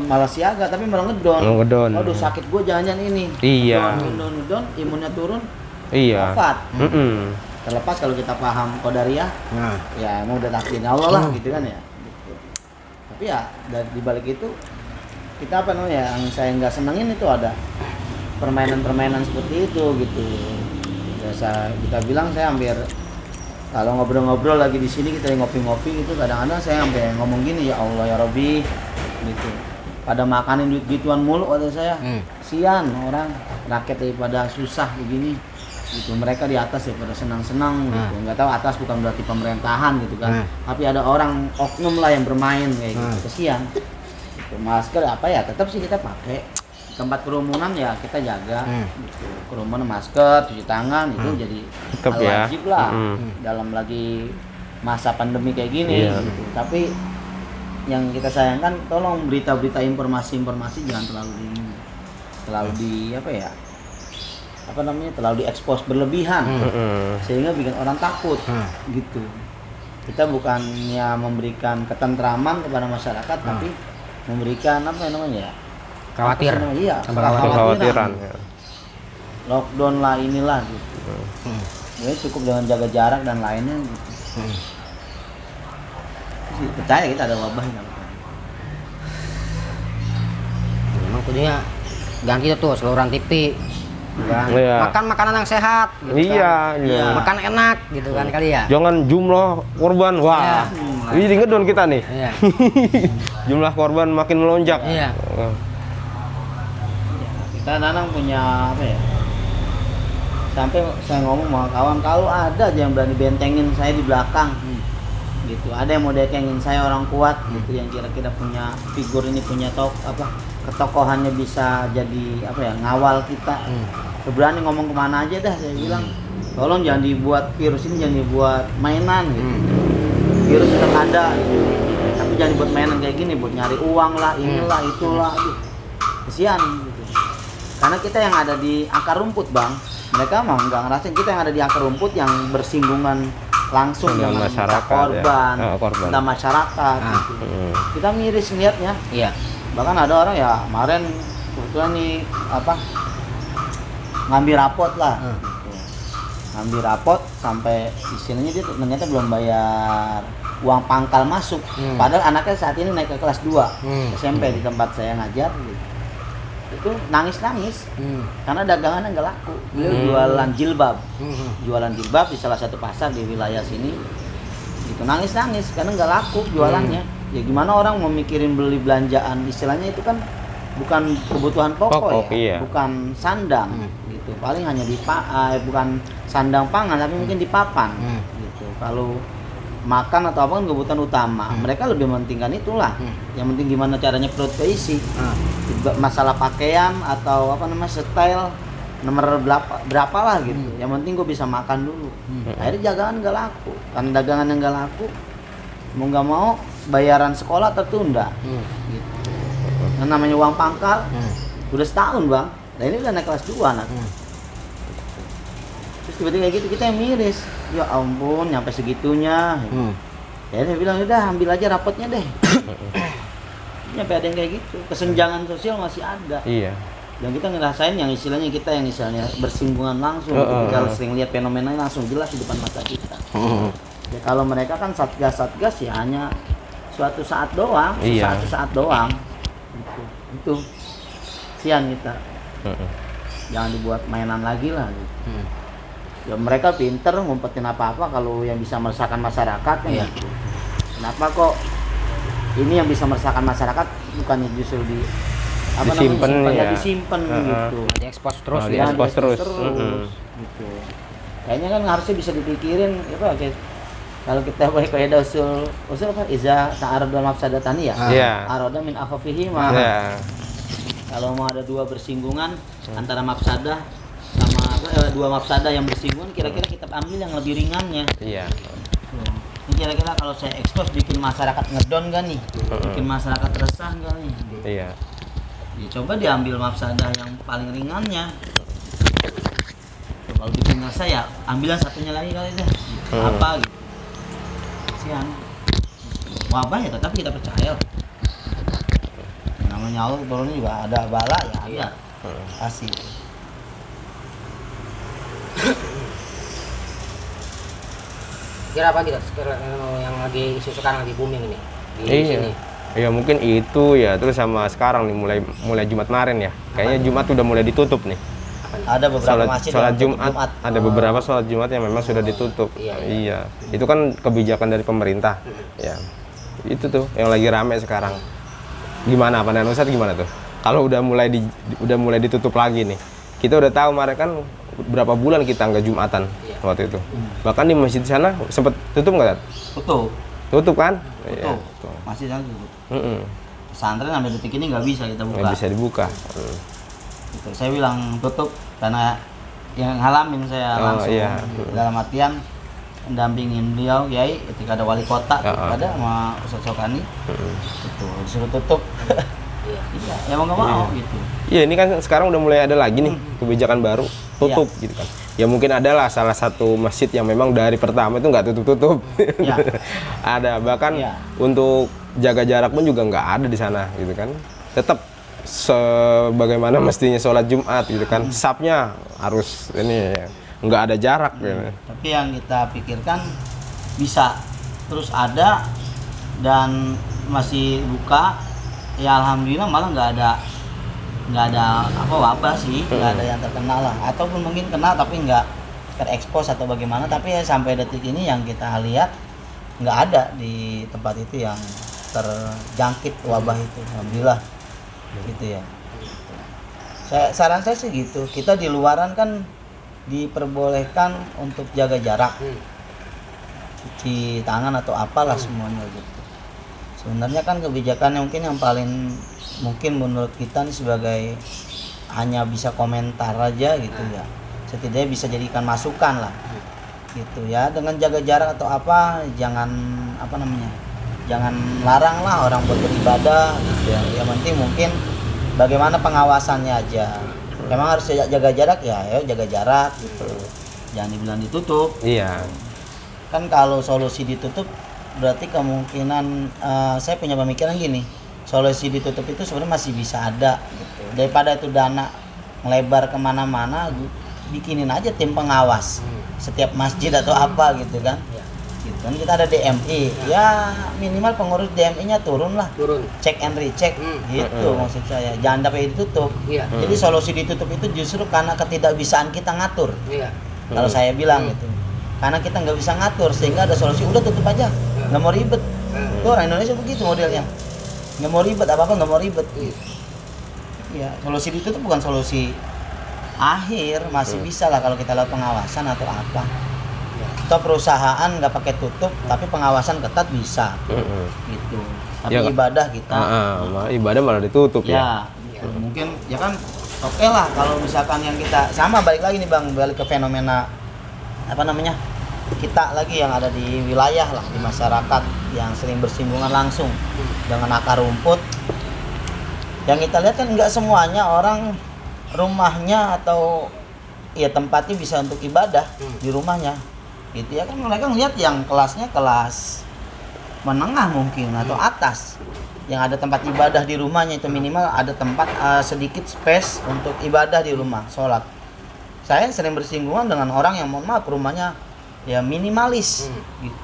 malah siaga tapi malah ngedon. Waduh sakit gue jangan-jangan ini. Iya. Ngedon, imunnya turun. Iya. Wafat. Terlepas kalau kita paham qadariyah, ya emang udah takdirnya Allah lah gitu kan ya. Gitu. Tapi ya di balik itu kita yang saya nggak senengin itu ada permainan-permainan seperti itu gitu. Biasa kita bilang saya hampir kalau ngobrol-ngobrol lagi di sini kita ngopi-ngopi gitu kadang-kadang saya sampai ngomong gini, ya Allah ya Rabbi gitu. Pada makanin duit gituan mulu kata saya. Sian orang rakyat daripada susah begini. Gitu. Mereka di atas ya pada senang-senang gitu. Nggak tahu atas bukan berarti pemerintahan gitu kan. Tapi ada orang oknum lah yang bermain kayak gitu. Kesian. Gitu. Masker tetap sih kita pakai. Tempat kerumunan ya kita jaga. Gitu. Kerumunan masker, cuci tangan itu jadi hal wajib lah. Dalam lagi masa pandemi kayak gini gitu. Tapi yang kita sayangkan tolong berita-berita informasi-informasi jangan terlalu apa namanya terlalu diekspos berlebihan sehingga bikin orang takut gitu. Kita bukannya memberikan ketentraman kepada masyarakat tapi memberikan apa namanya ya, Khawatir. Iya, kekhawatiran ya. Lockdown lah inilah gitu. Ya cukup dengan jaga jarak dan lainnya gitu. Percaya kita ada wabah kan. Memang kudunya ganti tuh saluran TV. Kan? Iya. Makan makanan yang sehat gitu Iya, kan. iya. Makan enak gitu kan kali ya. Jangan jumlah korban, wah. Ini ngedon kita nih. Iya. Jumlah korban makin melonjak. Iya. Kita Nanang punya apa ya? Sampai saya ngomong sama kawan, kalau ada aja yang berani bentengin saya di belakang, gitu. Ada yang mau dekengin saya orang kuat, gitu, yang kira-kira punya figur ini punya ketokohannya bisa jadi apa ya, ngawal kita. Berani ngomong kemana aja dah, saya bilang. Tolong jangan dibuat virus ini jangan dibuat mainan, gitu. Virus tetap ada, gitu. Tapi jangan dibuat mainan kayak gini, buat nyari uang lah, inilah, itulah, aduh. Kesian, gitu. Karena kita yang ada di akar rumput, Bang. Mereka mah nggak ngerasain, kita yang ada di akar rumput yang bersinggungan langsung dengan masyarakat, korban, ya. Korban. kita masyarakat. Gitu. Kita miris ngeliatnya. Iya. Bahkan ada orang ya kemarin kebetulan nih apa ngambil rapot lah. Gitu. Ngambil rapot sampai istilahnya dia ternyata belum bayar uang pangkal masuk. Padahal anaknya saat ini naik ke kelas 2 SMP di tempat saya ngajar. Gitu. Itu nangis-nangis karena dagangannya nggak laku. Beliau jualan jilbab di salah satu pasar di wilayah sini. Itu nangis-nangis karena nggak laku jualannya. Ya gimana orang mau mikirin beli belanjaan, istilahnya itu kan bukan kebutuhan pokok ya, iya. bukan sandang gitu. Paling hanya bukan sandang pangan tapi mungkin di papan gitu. Kalau makan atau apa kan kebutuhan utama. Mereka lebih mementingkan itulah. Yang penting gimana caranya perut keisi. Masalah pakaian atau apa namanya style nomor berapa lah gitu. Yang penting gue bisa makan dulu. Akhirnya dagangan nggak laku. Karena dagangan yang nggak laku, mau nggak mau bayaran sekolah tertunda. Gitu. Yang namanya uang pangkal udah setahun, Bang. Nah ini udah naik kelas 2 anak. Terus tiba-tiba kayak gitu kita yang miris. Ya ampun, nyampe segitunya. Ya saya bilang udah ambil aja rapotnya deh. Nyampe ada yang kayak gitu. Kesenjangan sosial masih ada. Iya. Dan kita ngerasain yang istilahnya bersinggungan langsung. Kita sering lihat fenomenanya langsung jelas di depan mata kita. Ya kalau mereka kan satgas ya hanya suatu saat doang, Iya. saat doang. Itu sian kita. Jangan dibuat mainan lagi lah. Gitu. Ya mereka pinter ngumpetin apa-apa kalau yang bisa meresahkan masyarakat kan. Gitu. Kenapa kok ini yang bisa meresahkan masyarakat bukannya justru disimpan gitu. Diekspos terus ya. Diekspos terus. Gitu. Kayaknya kan harusnya bisa dipikirin apa kayak kalau kita pakai kaidah usul apa iza ta'arud wal mafsadatani ya. Arada min akhafihi ma. Kalau mau ada dua bersinggungan antara mafsadah sama dua mafsadah yang bersinggungan, kira-kira kita ambil yang lebih ringannya. Iya. Ini kira-kira kalau saya expose bikin masyarakat ngedon kan nih, bikin masyarakat resah kan nih. Iya. Ya, coba diambil mafsadah yang paling ringannya. Kalau bikin resah ya ambil yang satunya lagi kali deh. Apa gitu. Sian. Wabah ya tetap kita percaya. Namanya Allah turunnya juga ada bala ya ada. Pasti. Kira apa gitu yang lagi isu sekarang lagi booming ini di sini? Iya mungkin itu ya, terus sama sekarang nih mulai Jumat kemarin ya. Kayaknya Jumat udah mulai ditutup nih. Ada beberapa masjid sholat Jumat. Ada beberapa sholat Jumat yang memang sudah ditutup. Iya. Itu kan kebijakan dari pemerintah. Ya. Itu tuh yang lagi rame sekarang. Gimana pandangan Ustadz gimana tuh? Kalau udah mulai ditutup lagi nih. Kita udah tahu kemarin kan berapa bulan kita nggak Jumatan waktu itu. Bahkan di masjid sana sempat tutup nggak? Tutup kan? Tutup. Iya, Masih sana tutup. Pesantren sampai detik ini nggak bisa kita buka. Nggak bisa dibuka. Gitu. Saya bilang tutup karena yang ngalamin saya langsung dalam artian mendampingin beliau Kiai ketika ada wali kota ada sama Ustadz Sokani. Itu disuruh tutup. Iya, ya mau nggak mau gitu. Iya, ini kan sekarang udah mulai ada lagi nih kebijakan baru tutup gitu kan. Ya mungkin adalah salah satu masjid yang memang dari pertama itu nggak tutup-tutup. Iya. Ada, bahkan Iya. untuk jaga jarak pun juga nggak ada di sana gitu kan. Tetap sebagaimana mestinya sholat Jumat gitu kan. Sapnya harus ini nggak ada jarak gitu. Tapi yang kita pikirkan bisa terus ada dan masih buka, ya alhamdulillah malah nggak ada apa wabah sih, nggak ada yang terkena lah, ataupun mungkin kena tapi nggak terekspos atau bagaimana. Tapi ya sampai detik ini yang kita lihat nggak ada di tempat itu yang terjangkit wabah itu, alhamdulillah gitu ya. Saran saya sih gitu, kita di luaran kan diperbolehkan untuk jaga jarak, cuci tangan atau apalah semuanya gitu. Sebenarnya kan kebijakan yang mungkin yang paling mungkin menurut kita nih sebagai hanya bisa komentar aja gitu ya, setidaknya bisa jadikan masukan lah gitu ya, dengan jaga jarak atau apa, jangan jangan larang lah orang buat beribadah gitu ya. Yang penting mungkin bagaimana pengawasannya aja. Memang harus jaga jarak ya jaga jarak gitu, jangan dibilang ditutup. Iya. Kan kalau solusi ditutup berarti kemungkinan saya punya pemikiran gini, solusi ditutup itu sebenarnya masih bisa ada gitu. Daripada itu dana melebar kemana-mana, bikinin aja tim pengawas setiap masjid atau apa gitu kan. Gitu kan kita ada DMI, ya minimal pengurus DMI-nya turun lah, check and recheck gitu maksud saya, jangan sampai ditutup. Jadi solusi ditutup itu justru karena ketidakbisaan kita ngatur. Kalau saya bilang gitu, karena kita nggak bisa ngatur sehingga ada solusi udah tutup aja, nggak mau ribet. Tuh orang Indonesia begitu modelnya, nggak mau ribet, apa nggak mau ribet. Ya solusi ditutup bukan solusi akhir, masih bisa lah kalau kita lakukan pengawasan atau apa. Atau perusahaan nggak pakai tutup tapi pengawasan ketat bisa gitu. Tapi Ya, ibadah kita ibadah malah ditutup ya. ya mungkin ya kan oke lah kalau misalkan yang kita sama balik lagi nih Bang, balik ke fenomena kita lagi yang ada di wilayah lah, di masyarakat yang sering bersinggungan langsung dengan akar rumput. Yang kita lihat kan nggak semuanya orang rumahnya atau ya tempatnya bisa untuk ibadah di rumahnya gitu ya kan. Mereka ngeliat yang kelasnya kelas menengah mungkin atau atas, yang ada tempat ibadah di rumahnya, itu minimal ada tempat sedikit space untuk ibadah di rumah, sholat. Saya sering bersinggungan dengan orang yang mohon maaf rumahnya ya minimalis gitu.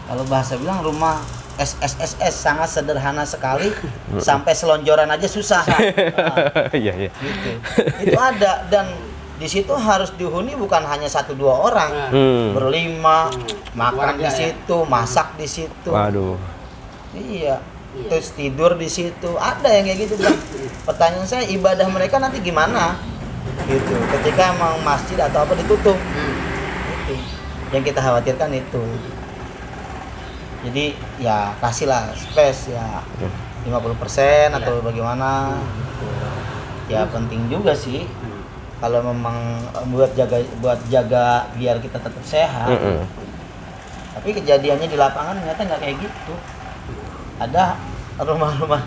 Kalau bahasa bilang rumah SSSS, sangat sederhana sekali, sampai selonjoran aja susah. Iya. Gitu. Itu ada, dan di situ harus dihuni bukan hanya 1-2 orang, berlima, makan di situ, masak di situ. Waduh. Iya. Terus tidur di situ. Ada yang kayak gitu, Bang. Pertanyaan saya, ibadah mereka nanti gimana? Gitu. Ketika emang masjid atau apa ditutup. Gitu. Yang kita khawatirkan itu. Jadi ya kasihlah space ya 50% atau bagaimana. Gitu. Ya penting juga sih. Kalau memang buat jaga biar kita tetap sehat. Tapi kejadiannya di lapangan ternyata nggak kayak gitu. Ada rumah-rumah,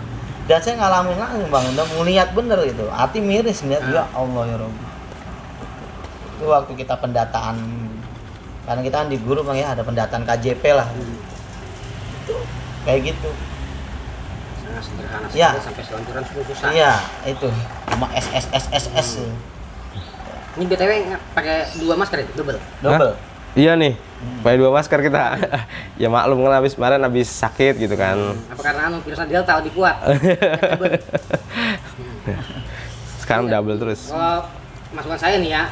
dan saya ngalamin langsung Bang, udah ngeliat bener gitu, hati miris ngeliat, ya Allah ya Rabbi. Itu waktu kita pendataan, karena kita kan di guru Bang ya, ada pendataan KJP lah. Itu kayak gitu. Sangat sederhana Ya. sampai selonjoran susah. Iya, itu cuma SSSSS. Ini BTW pakai 2 masker itu, double. Iya nih, pakai 2 masker kita. Ya maklum kan habis sakit gitu kan. Apa karena virusnya Delta lebih kuat? Sekarang double terus. Kalau masukan saya nih ya,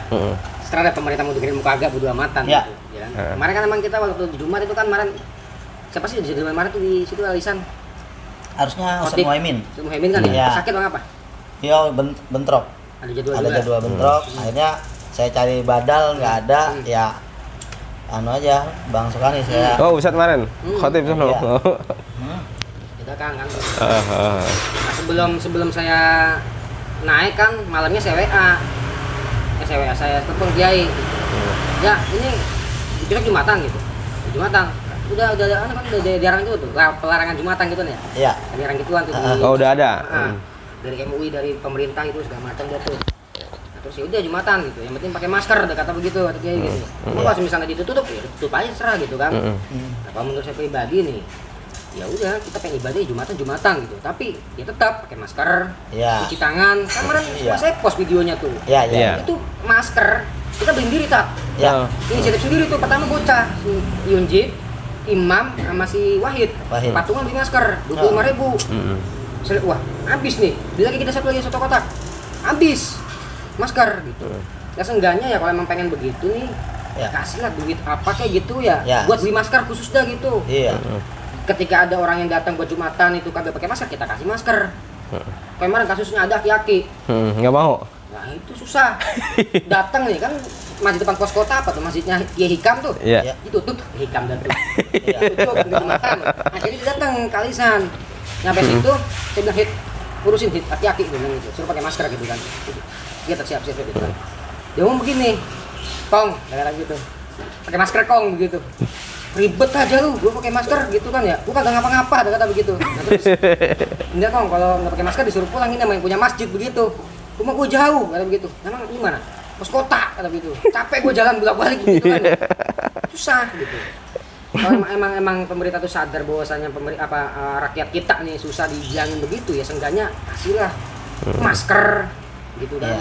setelah ada pemerintah mau dikirim muka agak bodo amatan Ya. gitu. Ya kan? Kemarin kan emang kita waktu di Jumat itu kan kemarin siapa sih di Jumat itu di situ alisan? Harusnya Ustaz Khotib. Muhaimin. Ustaz Muhaimin kan ya? Iya. Sakit bang apa? Dia bentrok. Ada jadwal Ada juga. jadwal bentrok. Akhirnya saya cari badal nggak ada, ya anu aja Bang Sukani saya. Oh, Ustadz kemarin. Khotib sono. Iya. Kita kan. Nah, sebelum saya naik kan malamnya saya WA. Saya telepon Kiai. Ya, ini besok Jumatan gitu. Jumatan. Udah kan udah dilarang itu tuh, pelarangan Jumatan gitu nih ya. Iya. Dilarang gituan tuh. Oh, udah ada. dari MUI, dari pemerintah itu segala macam dia tuh. Nah, terus ya udah Jumatan gitu, yang penting pakai masker, ada kata begitu, kata Kiai gitu. Kalau misalnya ditutup ya tutup aja serah gitu kan. Nah, kalau menurut saya pribadi nih, ya udah kita pengen ibadah Jumatan gitu, tapi ya tetap pakai masker, cuci tangan. Kemarin saya post videonya tuh, itu masker kita beli sendiri tak? Inisiatif sendiri tuh, pertama bocah si Yunjit, Imam sama si Wahid. Patungan beli masker 25.000. Wah, habis nih. Beli lagi kita satu kotak. Habis masker gitu. Ya seenggaknya ya kalau emang pengen begitu nih, kasihlah duit apa kayak gitu ya. Buat beli masker khusus dah gitu. Ketika ada orang yang datang buat Jumatan itu kagak pakai masker, kita kasih masker. Kemarin kasusnya ada aki-aki. Nggak mau. Nah itu susah. Datang nih kan masjid depan pos kota apa tuh, masjidnya Kiai Hikam tuh. Ditutup Hikam dan tuh. Tutup Jumatan. Akhirnya dia datang kalisan. Nyampe situ saya bilang, "Hit, urusin Hit, aki-aki," gue bilang gitu. Suruh pakai masker gitu kan. Dia tersiap-siap gitu kan. Dia ngomong begini, "Kong," kayak gitu. "Pakai masker Kong," begitu. "Ribet aja lu, gue pakai masker gitu kan ya. Gue kagak ngapa-ngapa," ada kata begitu. Nah, terus, "Enggak Kong, kalau nggak pakai masker disuruh pulang, ini sama yang punya masjid begitu. Rumah gue jauh," kata begitu. "Emang gimana? Pos kota," kata begitu. "Capek gue jalan bolak-balik gitu kan ya. Susah gitu." Kalau emang pemerintah tuh sadar bahwasanya rakyat kita nih susah dibilangin begitu, ya seenggaknya kasihlah masker gitu kan.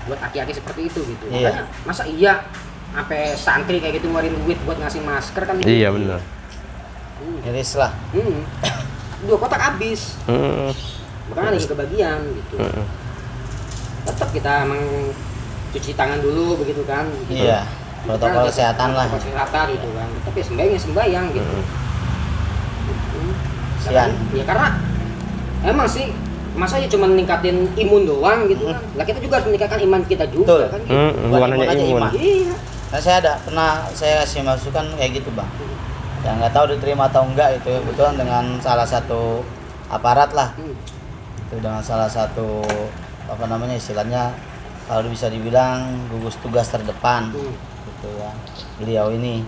Buat aki-aki seperti itu gitu. Makanya masa iya sampai santri kayak gitu ngeluarin duit buat ngasih masker kan? Iya benar. Iris lah. 2 kotak habis. Bukan lagi kebagian gitu. Tetap kita emang cuci tangan dulu begitu kan. Gitu. Iya. Protokol kesehatan lah. Protokol kesehatan gitu kan. Tapi sembayang gitu. Sian. Ya karena emang sih masa ya cuma meningkatin imun doang gitu kan. Lah kita juga harus meningkatkan iman kita juga kan gitu. Bukan hanya imun. Iya. Nah, saya kasih masukan kayak gitu, Bang. Yang nggak tahu diterima atau enggak itu kebetulan dengan salah satu aparat lah. Itu dengan salah satu istilahnya kalau bisa dibilang gugus tugas terdepan. Gitu ya. Beliau ini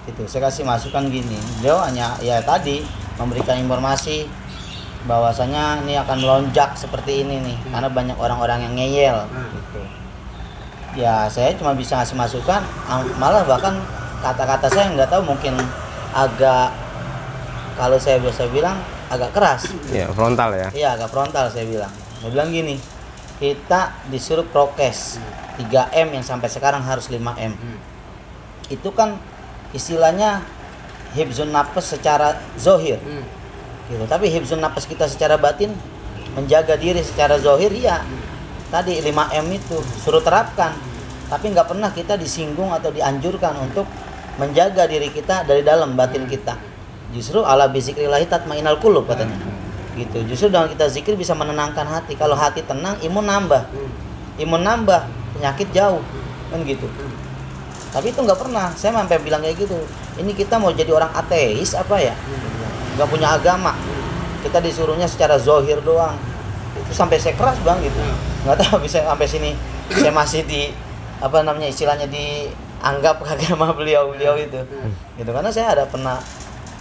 itu saya kasih masukan gini. Beliau hanya ya tadi memberikan informasi bahwasanya ini akan melonjak seperti ini nih karena banyak orang-orang yang ngeyel gitu. Ya saya cuma bisa ngasih masukan, malah bahkan kata-kata saya nggak tahu mungkin agak, kalau saya biasa bilang agak keras. Iya, frontal ya. Iya, agak frontal saya bilang. Saya bilang gini, kita disuruh prokes 3M yang sampai sekarang harus 5M. Itu kan istilahnya hifzun nafas secara zohir. Gitu. Tapi hifzun nafas kita secara batin, menjaga diri secara zohir, ya tadi 5M itu suruh terapkan. Tapi nggak pernah kita disinggung atau dianjurkan untuk menjaga diri kita dari dalam batin kita. Justru ala bizikrillahi tatmainnul qulub katanya. Gitu. Justru dengan kita zikir bisa menenangkan hati. Kalau hati tenang, imun nambah. Imun nambah, penyakit jauh. Kan gitu. Tapi itu nggak pernah. Saya sampai bilang kayak gitu. Ini kita mau jadi orang ateis apa ya? Nggak punya agama. Kita disuruhnya secara zohir doang. Itu sampai saya keras Bang gitu. Nggak tahu bisa sampai sini saya masih di istilahnya dianggap kagak sama beliau itu. Gitu, karena saya ada pernah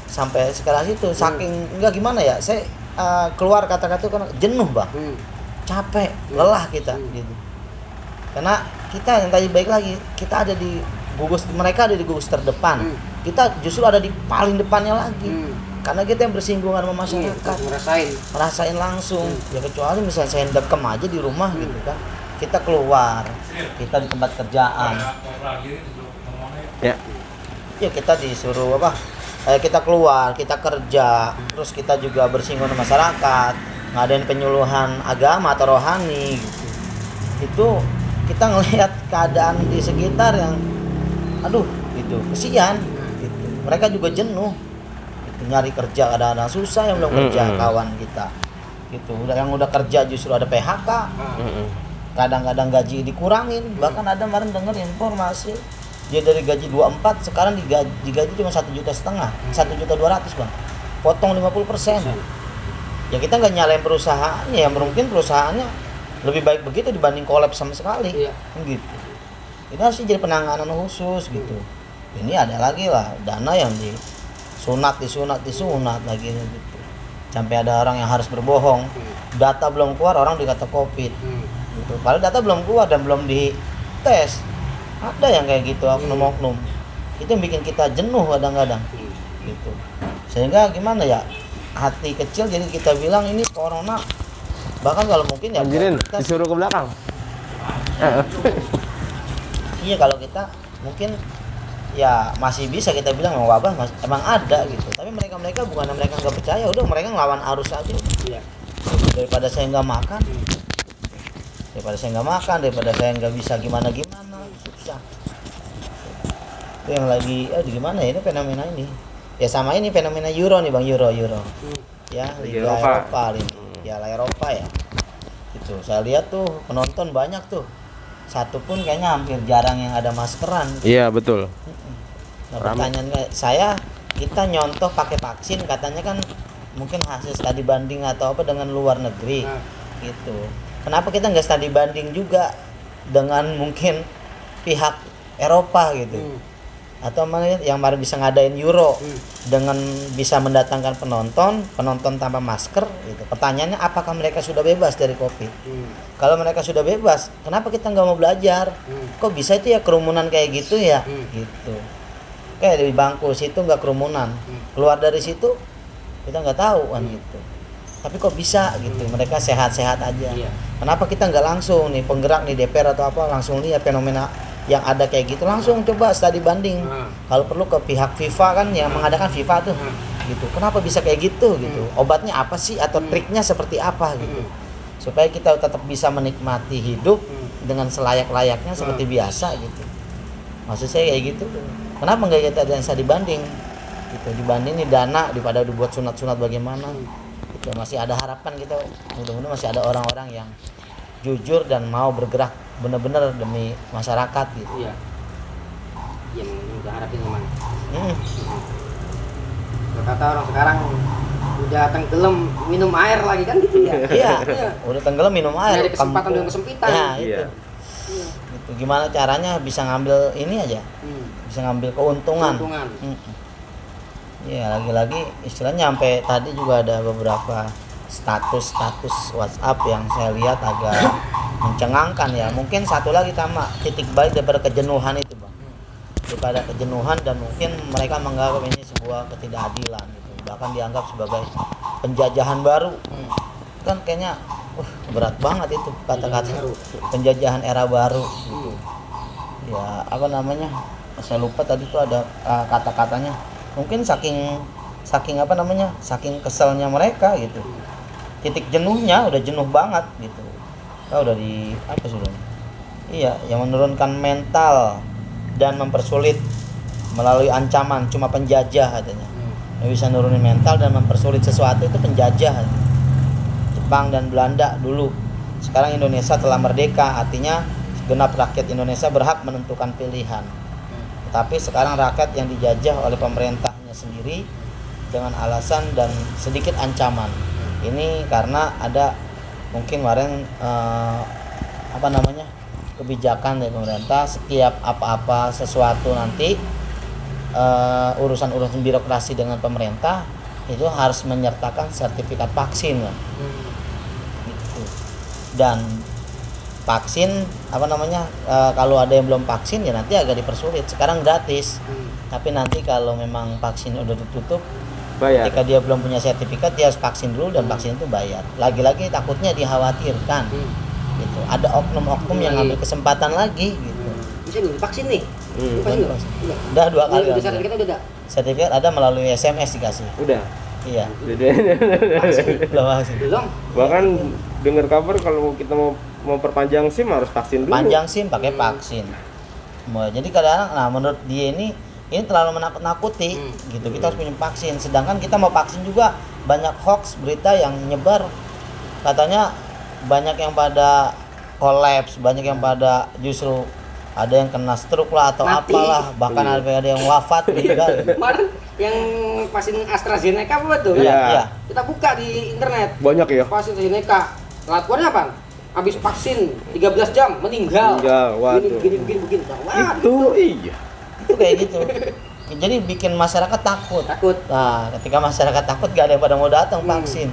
sampai sekeras itu, saking enggak gimana ya, saya keluar kata-kata itu karena jenuh Bang. Capek, lelah kita gitu. Karena kita yang tadi baik lagi, kita ada di mereka ada di gugus terdepan. Kita justru ada di paling depannya lagi. Karena kita yang bersinggungan sama masyarakat, ngerasain langsung. Ya kecuali misalnya saya dekem aja di rumah gitu kan. Kita keluar, kita di tempat kerjaan. Ya kita disuruh kita keluar, kita kerja, terus kita juga bersinggungan sama masyarakat, ngadain penyuluhan agama atau rohani gitu. Itu kita ngelihat keadaan di sekitar yang gitu, kesian gitu. Mereka juga jenuh gitu, nyari kerja kadang-kadang susah, yang belum kerja kawan kita gitu. Yang udah kerja justru ada PHK, kadang-kadang gaji dikurangin. Bahkan ada kemarin dengar informasi dia dari gaji 24 sekarang digaji cuma 1,5 juta, 1.200.000 Bang, potong 50%. Ya kita nggak nyalain perusahaannya, ya mungkin perusahaannya lebih baik begitu dibanding kolaps sama sekali. Gitu. Itu harus jadi penanganan khusus gitu. Ini ada lagi lah dana yang disunat lagi gitu. Sampai ada orang yang harus berbohong data belum keluar orang dikata COVID. Gitu. Padahal data belum keluar dan belum dites. Ada yang kayak gitu oknum-oknum. Itu yang bikin kita jenuh kadang-kadang. Gitu. Sehingga gimana ya? Hati kecil jadi kita bilang ini corona. Bahkan kalau mungkin ya Anjirin, kita, disuruh ke belakang. iya kalau kita mungkin ya masih bisa kita bilang wabah emang ada gitu. Tapi mereka bukan mereka nggak percaya, udah mereka ngelawan arus aja. Iya. Daripada saya nggak makan, daripada saya nggak bisa gimana susah. Itu yang lagi gimana ya ini fenomena ini. Ya sama ini fenomena Euro nih Bang, Euro. Ya, Liga Eropa ini. Piala Eropa ya. Itu saya lihat tuh penonton banyak tuh. Satu pun kayaknya hampir jarang yang ada maskeran. Iya, betul. Nah, pertanyaan kita nyontoh pakai vaksin katanya kan mungkin hasil studi banding atau apa dengan luar negeri gitu. Kenapa kita nggak studi banding juga dengan mungkin pihak Eropa gitu? Atau yang baru bisa ngadain Euro dengan bisa mendatangkan penonton tanpa masker gitu. Pertanyaannya apakah mereka sudah bebas dari COVID? Kalau mereka sudah bebas, kenapa kita nggak mau belajar? Kok bisa itu ya kerumunan kayak gitu ya? Gitu. Kayak di bangku situ nggak kerumunan, keluar dari situ kita nggak tahu kan gitu. Tapi kok bisa gitu? Mereka sehat-sehat aja. Kenapa kita nggak langsung nih penggerak nih DPR atau apa langsung lihat fenomena yang ada kayak gitu langsung coba studi banding. Kalau perlu ke pihak FIFA kan yang mengadakan FIFA tuh gitu. Kenapa bisa kayak gitu gitu? Obatnya apa sih atau triknya seperti apa gitu? Supaya kita tetap bisa menikmati hidup dengan selayak-layaknya seperti biasa gitu. Maksud saya kayak gitu. Kenapa nggak kita ada yang studi banding? Gitu dibanding nih dana daripada dibuat sunat-sunat bagaimana? Gitu. Masih ada harapan kita. Mudah-mudahan masih ada orang-orang yang jujur dan mau bergerak benar-benar demi masyarakat gitu. Iya. Yang udah harapin teman. Kata orang sekarang udah tenggelam minum air lagi kan gitu ya. Iya. Udah tenggelam minum air. Nyari kesempatan dengan kesempitan. Ya, itu. Gitu. Gimana caranya bisa ngambil ini aja? Bisa ngambil keuntungan. Iya, lagi-lagi istilahnya sampai tadi juga ada beberapa status WhatsApp yang saya lihat agak mencengangkan ya. Mungkin satu lagi sama titik balik daripada kejenuhan itu Bang. Daripada kejenuhan dan mungkin mereka menganggap ini sebuah ketidakadilan gitu. Bahkan dianggap sebagai penjajahan baru. Kan kayaknya berat banget itu kata-kata penjajahan era baru gitu. Ya, apa namanya? Saya lupa tadi tuh ada kata-katanya. Mungkin saking keselnya mereka gitu. Titik jenuhnya udah jenuh banget gitu. Udah di apa sudah? Iya, yang menurunkan mental dan mempersulit melalui ancaman cuma penjajah katanya. Yang bisa nurunin mental dan mempersulit sesuatu itu penjajah. Jepang dan Belanda dulu. Sekarang Indonesia telah merdeka, artinya segenap rakyat Indonesia berhak menentukan pilihan. Tapi sekarang rakyat yang dijajah oleh pemerintahnya sendiri dengan alasan dan sedikit ancaman. Ini karena ada mungkin kemarin kebijakan dari pemerintah setiap apa-apa sesuatu nanti urusan birokrasi dengan pemerintah itu harus menyertakan sertifikat vaksin ya. Gitu. Dan vaksin kalau ada yang belum vaksin ya nanti agak dipersulit. Sekarang gratis. Tapi nanti kalau memang vaksin udah ditutup bayar. Ketika dia belum punya sertifikat dia harus vaksin dulu dan vaksin itu bayar. Lagi-lagi takutnya dikhawatirkan. Gitu. Ada oknum-oknum yang ngambil kesempatan lagi gitu. Bisa belum vaksin nih? Vaksin udah. Udah 2 kali. Udah sertifikat udah ada. Sertifikat ada melalui SMS dikasih. Udah. Iya. Belum vaksin. Belum. Bahkan dengar kabar kalau kita mau perpanjang SIM harus vaksin dulu. Panjang SIM pakai vaksin. Jadi kadang-kadang menurut dia ini terlalu menakut-nakuti gitu. Kita harus punya vaksin. Sedangkan kita mau vaksin juga banyak hoax berita yang nyebar. Katanya banyak yang pada kolaps, banyak yang pada justru ada yang kena stroke lah atau mati. Apalah, bahkan ada yang wafat meninggal. Kemarin yang vaksin AstraZeneca apa tuh? Iya. Kita buka di internet. Banyak ya? Vaksin AstraZeneca. Laporannya apa? Habis vaksin 13 jam meninggal. Waduh. Begini. Itu iya. Itu kayak gitu. Jadi bikin masyarakat takut. Nah, ketika masyarakat takut gak ada yang pada mau datang vaksin.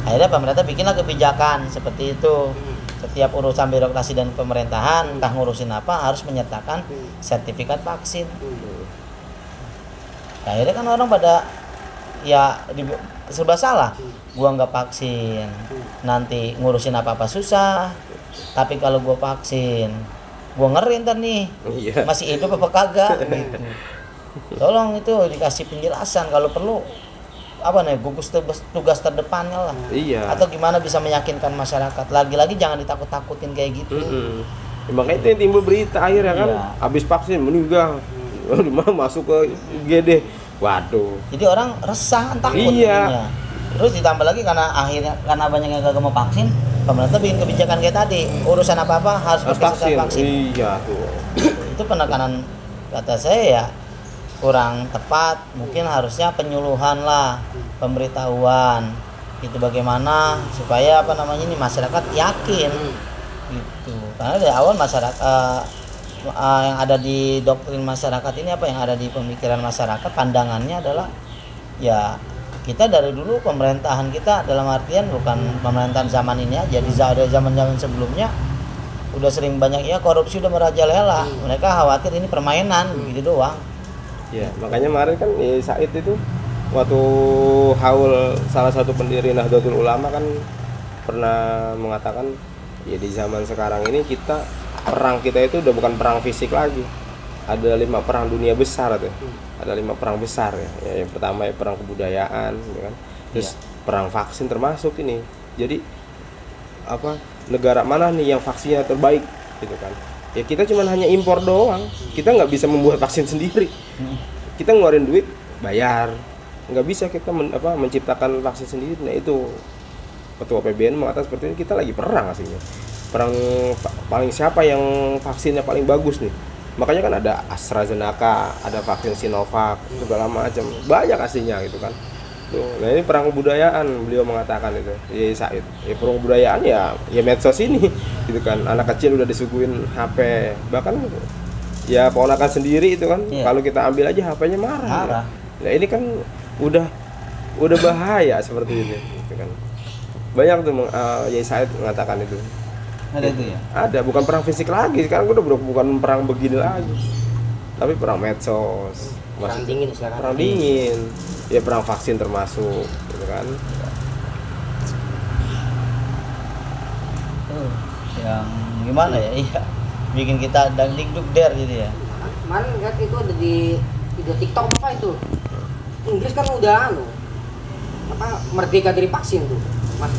Akhirnya pemerintah bikinlah kebijakan seperti itu. Setiap urusan birokrasi dan pemerintahan, entah ngurusin apa, harus menyertakan sertifikat vaksin. Akhirnya kan orang pada serba salah. Gua nggak vaksin, nanti ngurusin apa-apa susah. Tapi kalau gua vaksin, gua ngeri ntar nih, masih hidup apa kagak gitu. Tolong itu dikasih penjelasan kalau perlu gugus tugas terdepannya lah. Iya. Atau gimana bisa meyakinkan masyarakat. Lagi-lagi jangan ditakut-takutin kayak gitu. Ya, makanya itu yang timbul berita akhirnya kan, habis vaksin meninggal, di mana masuk ke IGD. Waduh. Jadi orang resah, takut. Iya. Terus ditambah lagi karena banyak yang gak mau vaksin, pemerintah bikin kebijakan kayak tadi, urusan apa-apa harus pakai vaksin. Iya tuh. Itu penekanan, kata saya ya kurang tepat. Mungkin harusnya penyuluhan lah, pemberitahuan itu bagaimana supaya ini masyarakat yakin gitu. Karena dari awal masyarakat yang ada di doktrin masyarakat ini, yang ada di pemikiran masyarakat, pandangannya adalah ya kita dari dulu pemerintahan kita, dalam artian bukan pemerintahan zaman ini aja, di zaman-zaman sebelumnya udah sering banyak korupsi udah merajalela. Mereka khawatir ini permainan gitu doang. Ya, makanya kemarin kan Said itu waktu haul salah satu pendiri Nahdlatul Ulama kan pernah mengatakan ya di zaman sekarang ini perang kita itu udah bukan perang fisik lagi. Ada 5 perang dunia besar tuh. Ada 5 perang besar ya. Yang pertama perang kebudayaan, ya kan. Terus perang vaksin termasuk ini. Jadi negara mana nih yang vaksinnya terbaik gitu kan. Ya kita cuma hanya impor doang. Kita nggak bisa membuat vaksin sendiri. Kita ngeluarin duit, bayar. Nggak bisa kita menciptakan vaksin sendiri. Nah itu Ketua PBN mengatakan seperti ini, kita lagi perang aslinya. Perang paling siapa yang vaksinnya paling bagus nih. Makanya kan ada AstraZeneca, ada vaksin Sinovac, segala macam. Banyak aslinya gitu kan. Tuh. Nah ini perang kebudayaan, beliau mengatakan itu. Ya Said. Ya perang kebudayaan ya medsos ini gitu kan. Anak kecil udah disuguhin HP. Bahkan ya ponakan sendiri itu kan. Kalau kita ambil aja HP-nya marah. Nah ini kan udah bahaya seperti ini gitu kan. Banyak tuh ya Said mengatakan itu. Ada itu ya? Ada, bukan perang fisik lagi. Sekarang udah bukan perang begini lagi. Tapi perang medsos. Perang dingin sekarang. Perang dingin. Ya perang vaksin termasuk, gitu kan. Yang gimana ya? Iya. Bikin kita dangdingduk der gitu ya. Kemarin kan itu ada di video TikTok apa itu? Inggris kan udah merdeka dari vaksin tuh.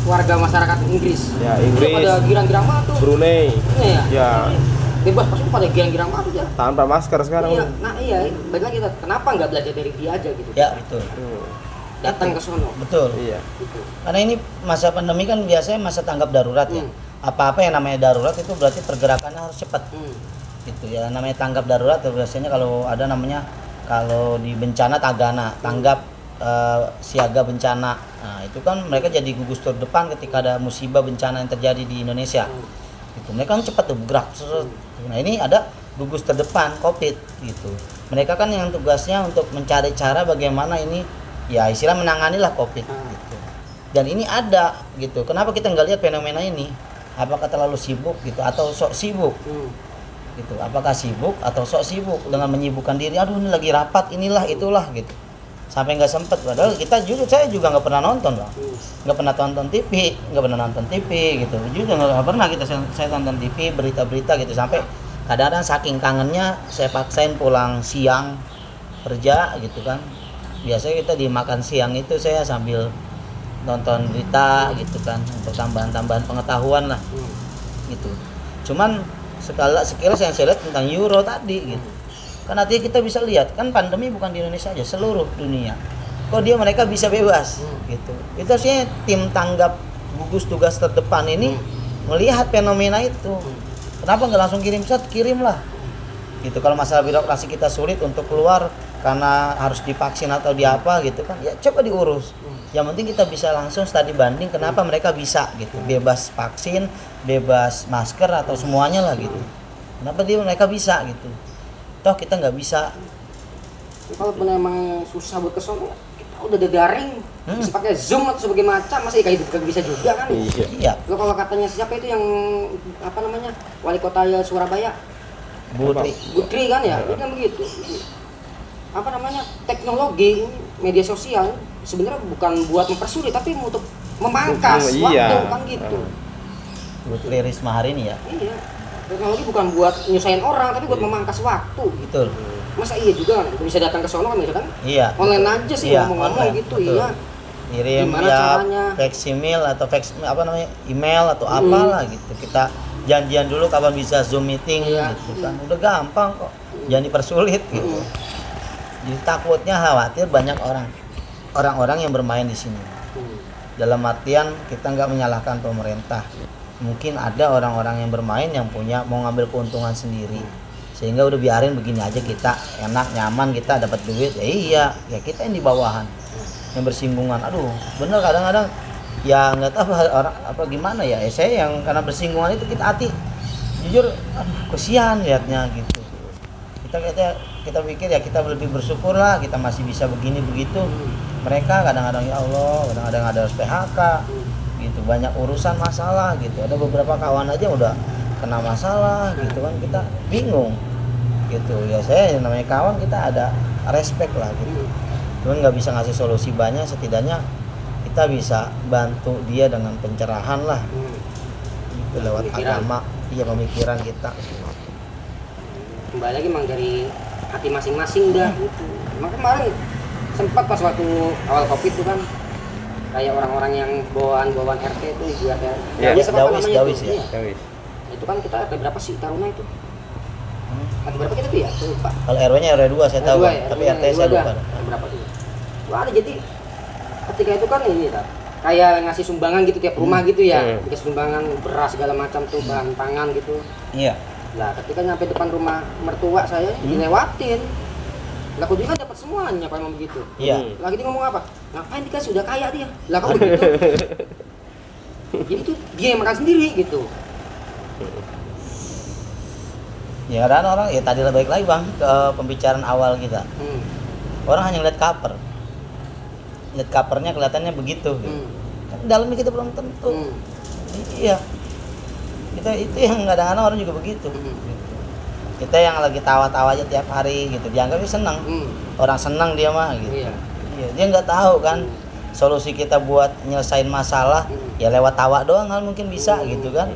Warga masyarakat Inggris. Ya, Inggris. Pada girang-girang banget tuh. Brunei. Ya. Bebas pasti pada girang-girang banget ya. Tanpa masker sekarang. Iya. Nah iya, balik lagi kenapa nggak belajar dari dia aja gitu? Ya, betul. Datang ke sono. Betul. Iya. Gitu. Karena ini masa pandemi kan biasanya masa tanggap darurat ya. Apa-apa yang namanya darurat itu berarti pergerakannya harus cepat. Gitu ya. Namanya tanggap darurat biasanya kalau di bencana tagana, tanggap siaga bencana. Nah, itu kan mereka jadi gugus terdepan ketika ada musibah bencana yang terjadi di Indonesia. Gitu. Mereka kan cepat tuh bergerak. Nah, ini ada gugus terdepan Covid gitu. Mereka kan yang tugasnya untuk mencari cara bagaimana ini ya istilah menangani lah Covid gitu. Dan ini ada gitu. Kenapa kita nggak lihat fenomena ini? Apakah terlalu sibuk gitu atau sok sibuk? Gitu. Apakah sibuk atau sok sibuk dengan menyibukkan diri? Aduh ini lagi rapat inilah itulah gitu. Sampai nggak sempet, padahal saya juga nggak pernah nonton bang, nggak pernah nonton TV gitu, juga nggak pernah saya tonton TV berita-berita gitu, sampai kadang-kadang saking kangennya saya paksain pulang siang kerja gitu kan, biasanya kita di makan siang itu saya sambil nonton berita gitu kan, untuk tambahan pengetahuan lah gitu. Cuman sekilas yang saya lihat tentang Euro tadi gitu. Kan artinya kita bisa lihat kan pandemi bukan di Indonesia aja, seluruh dunia. Kok mereka bisa bebas gitu. Itu harusnya tim tanggap gugus tugas terdepan ini melihat fenomena itu. Kenapa nggak langsung kirim lah. Gitu. Kalau masalah birokrasi kita sulit untuk keluar karena harus divaksin atau diapa gitu kan. Ya coba diurus. Yang penting kita bisa langsung studi banding kenapa mereka bisa gitu. Bebas vaksin, bebas masker atau semuanya lah gitu. Kenapa mereka bisa gitu. Toh kita nggak bisa. Kalau emang susah buat kesana, kita udah ada daring, bisa pakai Zoom atau sebagai macam, masa kayak gitu bisa juga kan? Iya. Lo kalau katanya siapa itu yang apa namanya wali kota Surabaya, Butri kan ya, itu kan begitu. Apa namanya teknologi media sosial sebenarnya bukan buat mempersulit tapi untuk memangkas waktu kan gitu. Putri Risma hari ini ya. Iya. Teknologi bukan buat nyusahin orang tapi buat memangkas waktu. Betul. Masa iya juga kan? Bisa datang ke sono kan misalkan? Iya. Online aja sih Iya, ngomong-ngomong online, gitu, betul. iya. Kirim Gimana ya caranya? fax email atau apa namanya email atau apalah gitu. Kita janjian dulu kapan bisa Zoom meeting Iya. gitu kan. Udah gampang kok. Jangan dipersulit gitu. Jadi takutnya khawatir banyak orang-orang yang bermain di sini. Dalam artian kita nggak menyalahkan pemerintah. Mungkin ada orang-orang yang bermain yang mau ngambil keuntungan sendiri. Sehingga udah biarin begini aja kita enak, nyaman, kita dapat duit. Ya iya, kita yang di bawahan. Yang bersinggungan. Aduh, bener kadang-kadang ya nggak tahu orang apa gimana ya. Saya yang karena bersinggungan itu kita hati jujur kesian liatnya gitu. Kita pikir ya kita lebih bersyukur lah kita masih bisa begini begitu. Mereka kadang-kadang ya Allah, kadang-kadang ada PHK gitu, banyak urusan masalah gitu. Ada beberapa kawan aja udah kena masalah gitu kan, kita bingung gitu. Ya saya yang namanya kawan kita ada respect lah gitu. Cuman nggak bisa ngasih solusi banyak, setidaknya kita bisa bantu dia dengan pencerahan lah gitu, lewat agama, iya pemikiran kita. Kembali lagi emang dari hati masing-masing dah gitu. Emang kemarin sempat pas waktu awal Covid itu kan kayak orang-orang yang bawaan RT itu ibu RT. Iya, Dawis ya. Iya. Itu kan kita RT berapa sih Taruna itu? RT berapa kita tuh ya? Tuh, lupa. Kalau RW-nya RW 2 saya tahu, RW ya, tapi RW RT saya lupa. Berapa tuh? Wah, ada jadi ketika itu kan ini tak kayak ngasih sumbangan gitu tiap rumah gitu ya. Dikasih sumbangan beras segala macam tuh bahan pangan gitu. Iya. Lah ketika nyampe depan rumah mertua saya dilewatin. Lah aku juga dapat semuanya kalau emang begitu. Iya. Lagi dia ngomong apa? Ngapain dikasih udah kaya dia? Lah kamu begitu. Jadi tuh dia yang makan sendiri gitu. Ya kadang orang ya tadi balik lagi Bang ke pembicaraan awal kita. Orang hanya lihat cover. Lihat covernya kelihatannya begitu gitu. Kan dalamnya kita belum tentu. Iya. Kita itu yang kadang-kadang orang juga begitu. Kita yang lagi tawa-tawa aja tiap hari gitu, dianggapnya senang. Orang senang dia mah gitu. Iya. Dia nggak tahu kan solusi kita buat nyelesain masalah ya lewat tawa doang kan mungkin bisa gitu kan.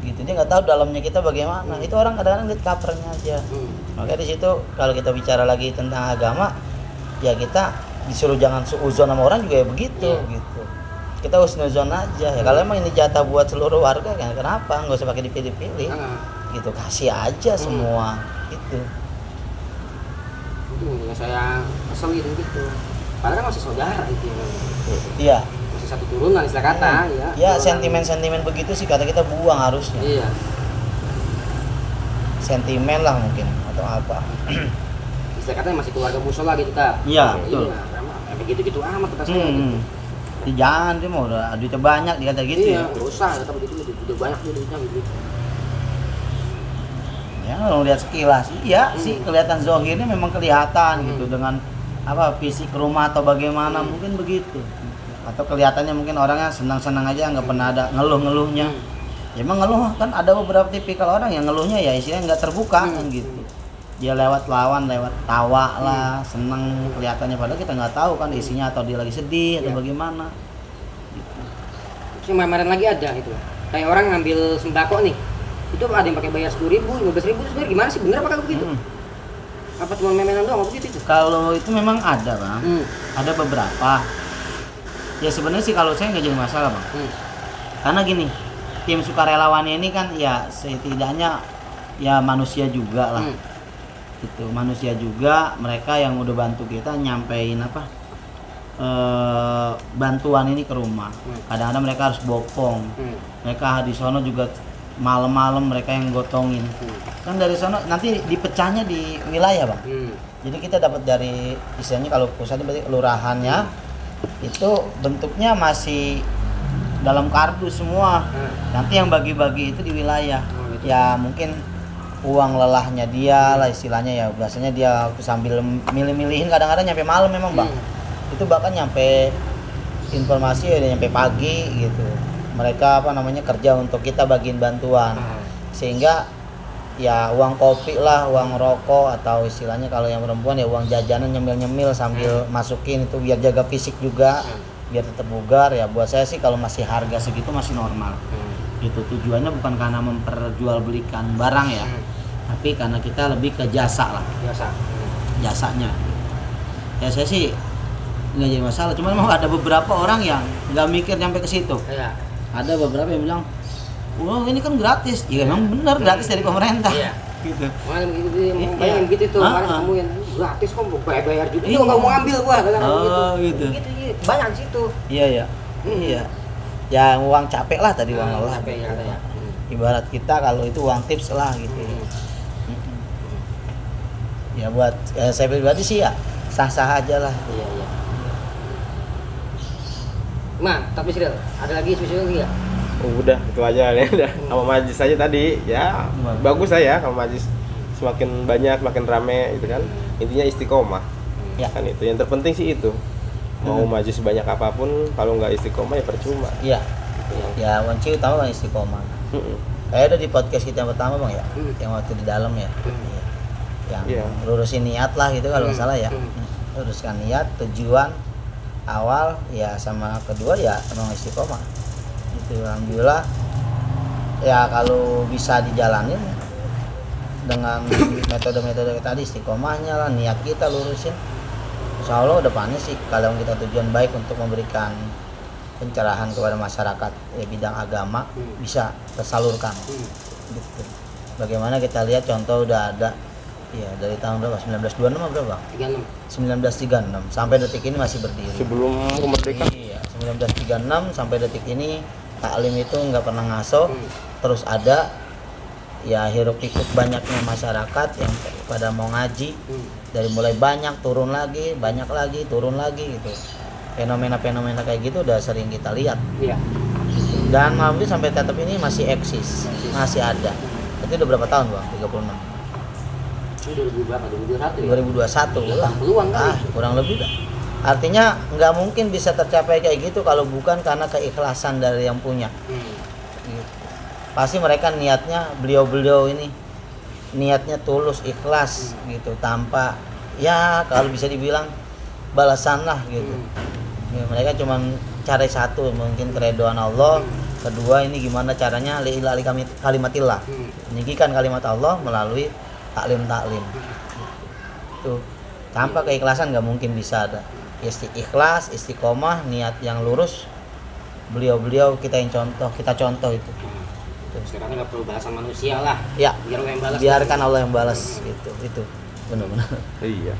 Gitu dia nggak tahu dalamnya kita bagaimana. Itu orang kadang-kadang lihat covernya aja. Makanya di situ kalau kita bicara lagi tentang agama, ya kita disuruh jangan suuzon sama orang juga ya begitu gitu. Kita husnuzon aja ya. Kalau emang ini jatah buat seluruh warga kan kenapa nggak usah pakai dipilih-pilih. Gitu kasih aja semua gitu. Itu yang saya keselin gitu. Padahal kan masih saudara itu. Iya. Masih satu turunan istilah kata ya. Ya sentimen-sentimen begitu sih kata kita buang harusnya. Iya. Sentimen lah mungkin atau apa. Istilah katanya masih keluarga musola gitu ta. Iya, betul. Iya, begitu-gitu amat kata saya gitu. Jangan dia mau udah duitnya banyak dikata gitu iya, ya. Nggak usah kata begitu udah banyak duitnya gitu. Ya kalau lihat sekilas iya sih kelihatan zohirnya memang kelihatan gitu dengan apa fisik rumah atau bagaimana mungkin begitu. Atau kelihatannya mungkin orangnya senang-senang aja nggak pernah ada ngeluh-ngeluhnya. Ya emang ngeluh kan ada beberapa tipikal orang yang ngeluhnya ya istilahnya nggak terbuka kan gitu. Dia lewat lawan, lewat tawa lah, seneng kelihatannya padahal kita nggak tahu kan isinya atau dia lagi sedih atau bagaimana. Terus yang kemarin lagi ada itu. Kayak orang ngambil sembako nih. Itu ada yang pakai bayar 10.000, 15.000 itu sebenarnya gimana sih? Bener apa kagak begitu? Apa cuma memenan doang apa begitu itu? Kalau itu memang ada Bang, ada beberapa. Ya sebenarnya sih kalau saya nggak jadi masalah Bang. Karena gini, tim sukarelawan ini kan ya setidaknya ya manusia juga lah. Gitu, manusia juga mereka yang udah bantu kita nyampein apa bantuan ini ke rumah. Kadang-kadang mereka harus bopong. Mereka di sono juga malam-malam mereka yang gotongin. Kan dari sana nanti dipecahnya di wilayah Bang. Jadi kita dapat dari istilahnya kalau pusatnya berarti kelurahannya itu bentuknya masih dalam kardus semua. Nanti yang bagi-bagi itu di wilayah. Ya mungkin uang lelahnya dia lah istilahnya ya. Biasanya dia sambil milih-milihin kadang-kadang nyampe malam memang Bang. itu bahkan nyampe informasi udah nyampe pagi gitu. Mereka kerja untuk kita bagiin bantuan. Sehingga ya uang kopi lah, uang rokok, atau istilahnya kalau yang perempuan ya uang jajanan nyemil-nyemil sambil masukin itu biar jaga fisik juga, biar tetap bugar. Ya buat saya sih kalau masih harga segitu masih normal. Gitu, tujuannya bukan karena memperjualbelikan barang ya, tapi karena kita lebih ke jasa lah, jasanya. Ya saya sih nggak jadi masalah, cuman mau ada beberapa orang yang nggak mikir sampai ke situ. Ada beberapa yang bilang, "Wah, ini kan gratis." Ya memang benar gratis dari pemerintah. Gitu. Kemarin begitu tuh, kemarin ketemuin gratis kok bayar juga. Itu nggak mau ambil gua, gitu. Gitu, banyak di situ. Iya. Ya uang capek lah tadi, uang lelah. Capek ya. Ibarat kita kalau itu uang tips lah gitu. Ya buat saya pribadi sih ya sah-sah aja lah. Iya. Tapi Sril, ada lagi spesial lagi ya? Udah itu aja ya, udah sama majlis aja tadi ya. Bagus lah ya kalau majlis semakin banyak semakin rame gitu kan. Intinya istiqomah. Ya. Kan itu yang terpenting sih itu. Mau majlis sebanyak apapun kalau nggak istiqomah ya percuma. Iya. Ya kunci utama kan istiqomah. Kayak ada di podcast kita yang pertama Bang ya, yang waktu di dalam ya. Yang lurusin niat lah gitu kalau nggak salah ya. Luruskan niat, tujuan awal ya sama kedua ya emang istiqomah. Gitu. Alhamdulillah ya kalau bisa dijalanin dengan metode-metode tadi, istiqomahnya lah, niat kita lurusin, insya Allah depannya sih kalau kita tujuan baik untuk memberikan pencerahan kepada masyarakat bidang agama bisa tersalurkan. Gitu. Bagaimana kita lihat contoh udah ada ya dari tahun berapa? 1926 atau berapa? 1936 sampai detik ini masih berdiri. Sebelum kemerdekaan. Iya, 1936 sampai detik ini taklim itu nggak pernah ngaso, terus ada ya hiruk pikuk banyaknya masyarakat yang pada mau ngaji, dari mulai banyak turun lagi, banyak lagi turun lagi gitu. Fenomena-fenomena kayak gitu udah sering kita lihat. Iya. Dan alhamdulillah sampai tetap ini masih eksis, masih ada. Itu udah berapa tahun Bang? 36. Ini 2021 ya? 2021 lah. Peluang kali. Kurang lebih dah. Artinya nggak mungkin bisa tercapai kayak gitu kalau bukan karena keikhlasan dari yang punya. Gitu. Pasti mereka niatnya, beliau-beliau ini niatnya tulus, ikhlas gitu, tanpa ya kalau bisa dibilang balasan lah gitu. Ya, mereka cuman cari satu, mungkin keredoan Allah. Kedua ini gimana caranya li'ilali kalimatillah, meninggikan kalimat Allah melalui taklim. Itu tanpa keikhlasan nggak mungkin bisa ada. Ikhlas, istiqomah, niat yang lurus. Beliau kita contoh itu. Sekarang nggak perlu balasan manusia lah. Ya, biar Allah yang balas. Biarkan Allah yang balas gitu. Itu benar-benar. Iya.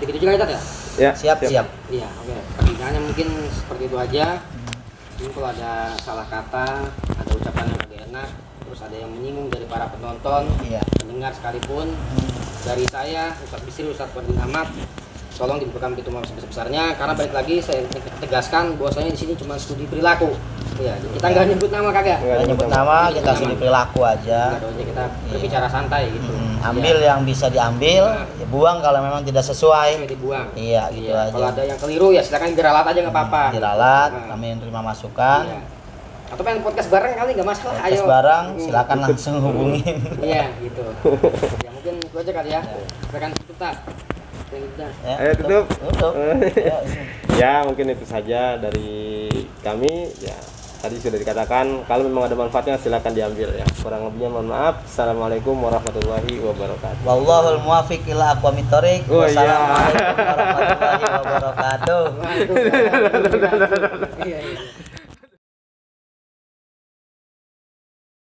Begitu juga ya? Ya. Siap. Iya, oke. Pertanyaannya mungkin seperti itu aja. Mungkin kalau ada salah kata, ada ucapan yang tidak enak, terus ada yang menyinggung dari para penonton, pendengar sekalipun, dari saya, Ustadz Bisri, Ustadz Fardin Ahmad, tolong dibukakan pintu maaf sebesar-besarnya, karena balik lagi saya tegaskan bahwasanya di sini cuma studi perilaku. Ya, kita nggak nyebut nama kagak. Nggak nyebut nama, kita studi perilaku aja. Kita berbicara santai gitu. Ambil yang bisa diambil, ya buang kalau memang tidak sesuai. Dibuang. Iya, gitu aja. Kalau ada yang keliru ya silakan diralat aja nggak apa-apa. Diralat, kami yang terima masukan. Atau pengen podcast bareng kali nggak masalah. Podcast bareng, silakan langsung hubungin. Iya, gitu. Ya mungkin itu aja kali ya. Silakan tutup tas. Ayo tutup. Ya, mungkin itu saja dari kami ya. Tadi sudah dikatakan kalau memang ada manfaatnya silakan diambil ya. Kurang lebihnya mohon maaf. Assalamualaikum warahmatullahi wabarakatuh. Wallahul muwaffiq ila aqwamit thoriq. Wassalamualaikum warahmatullahi wabarakatuh.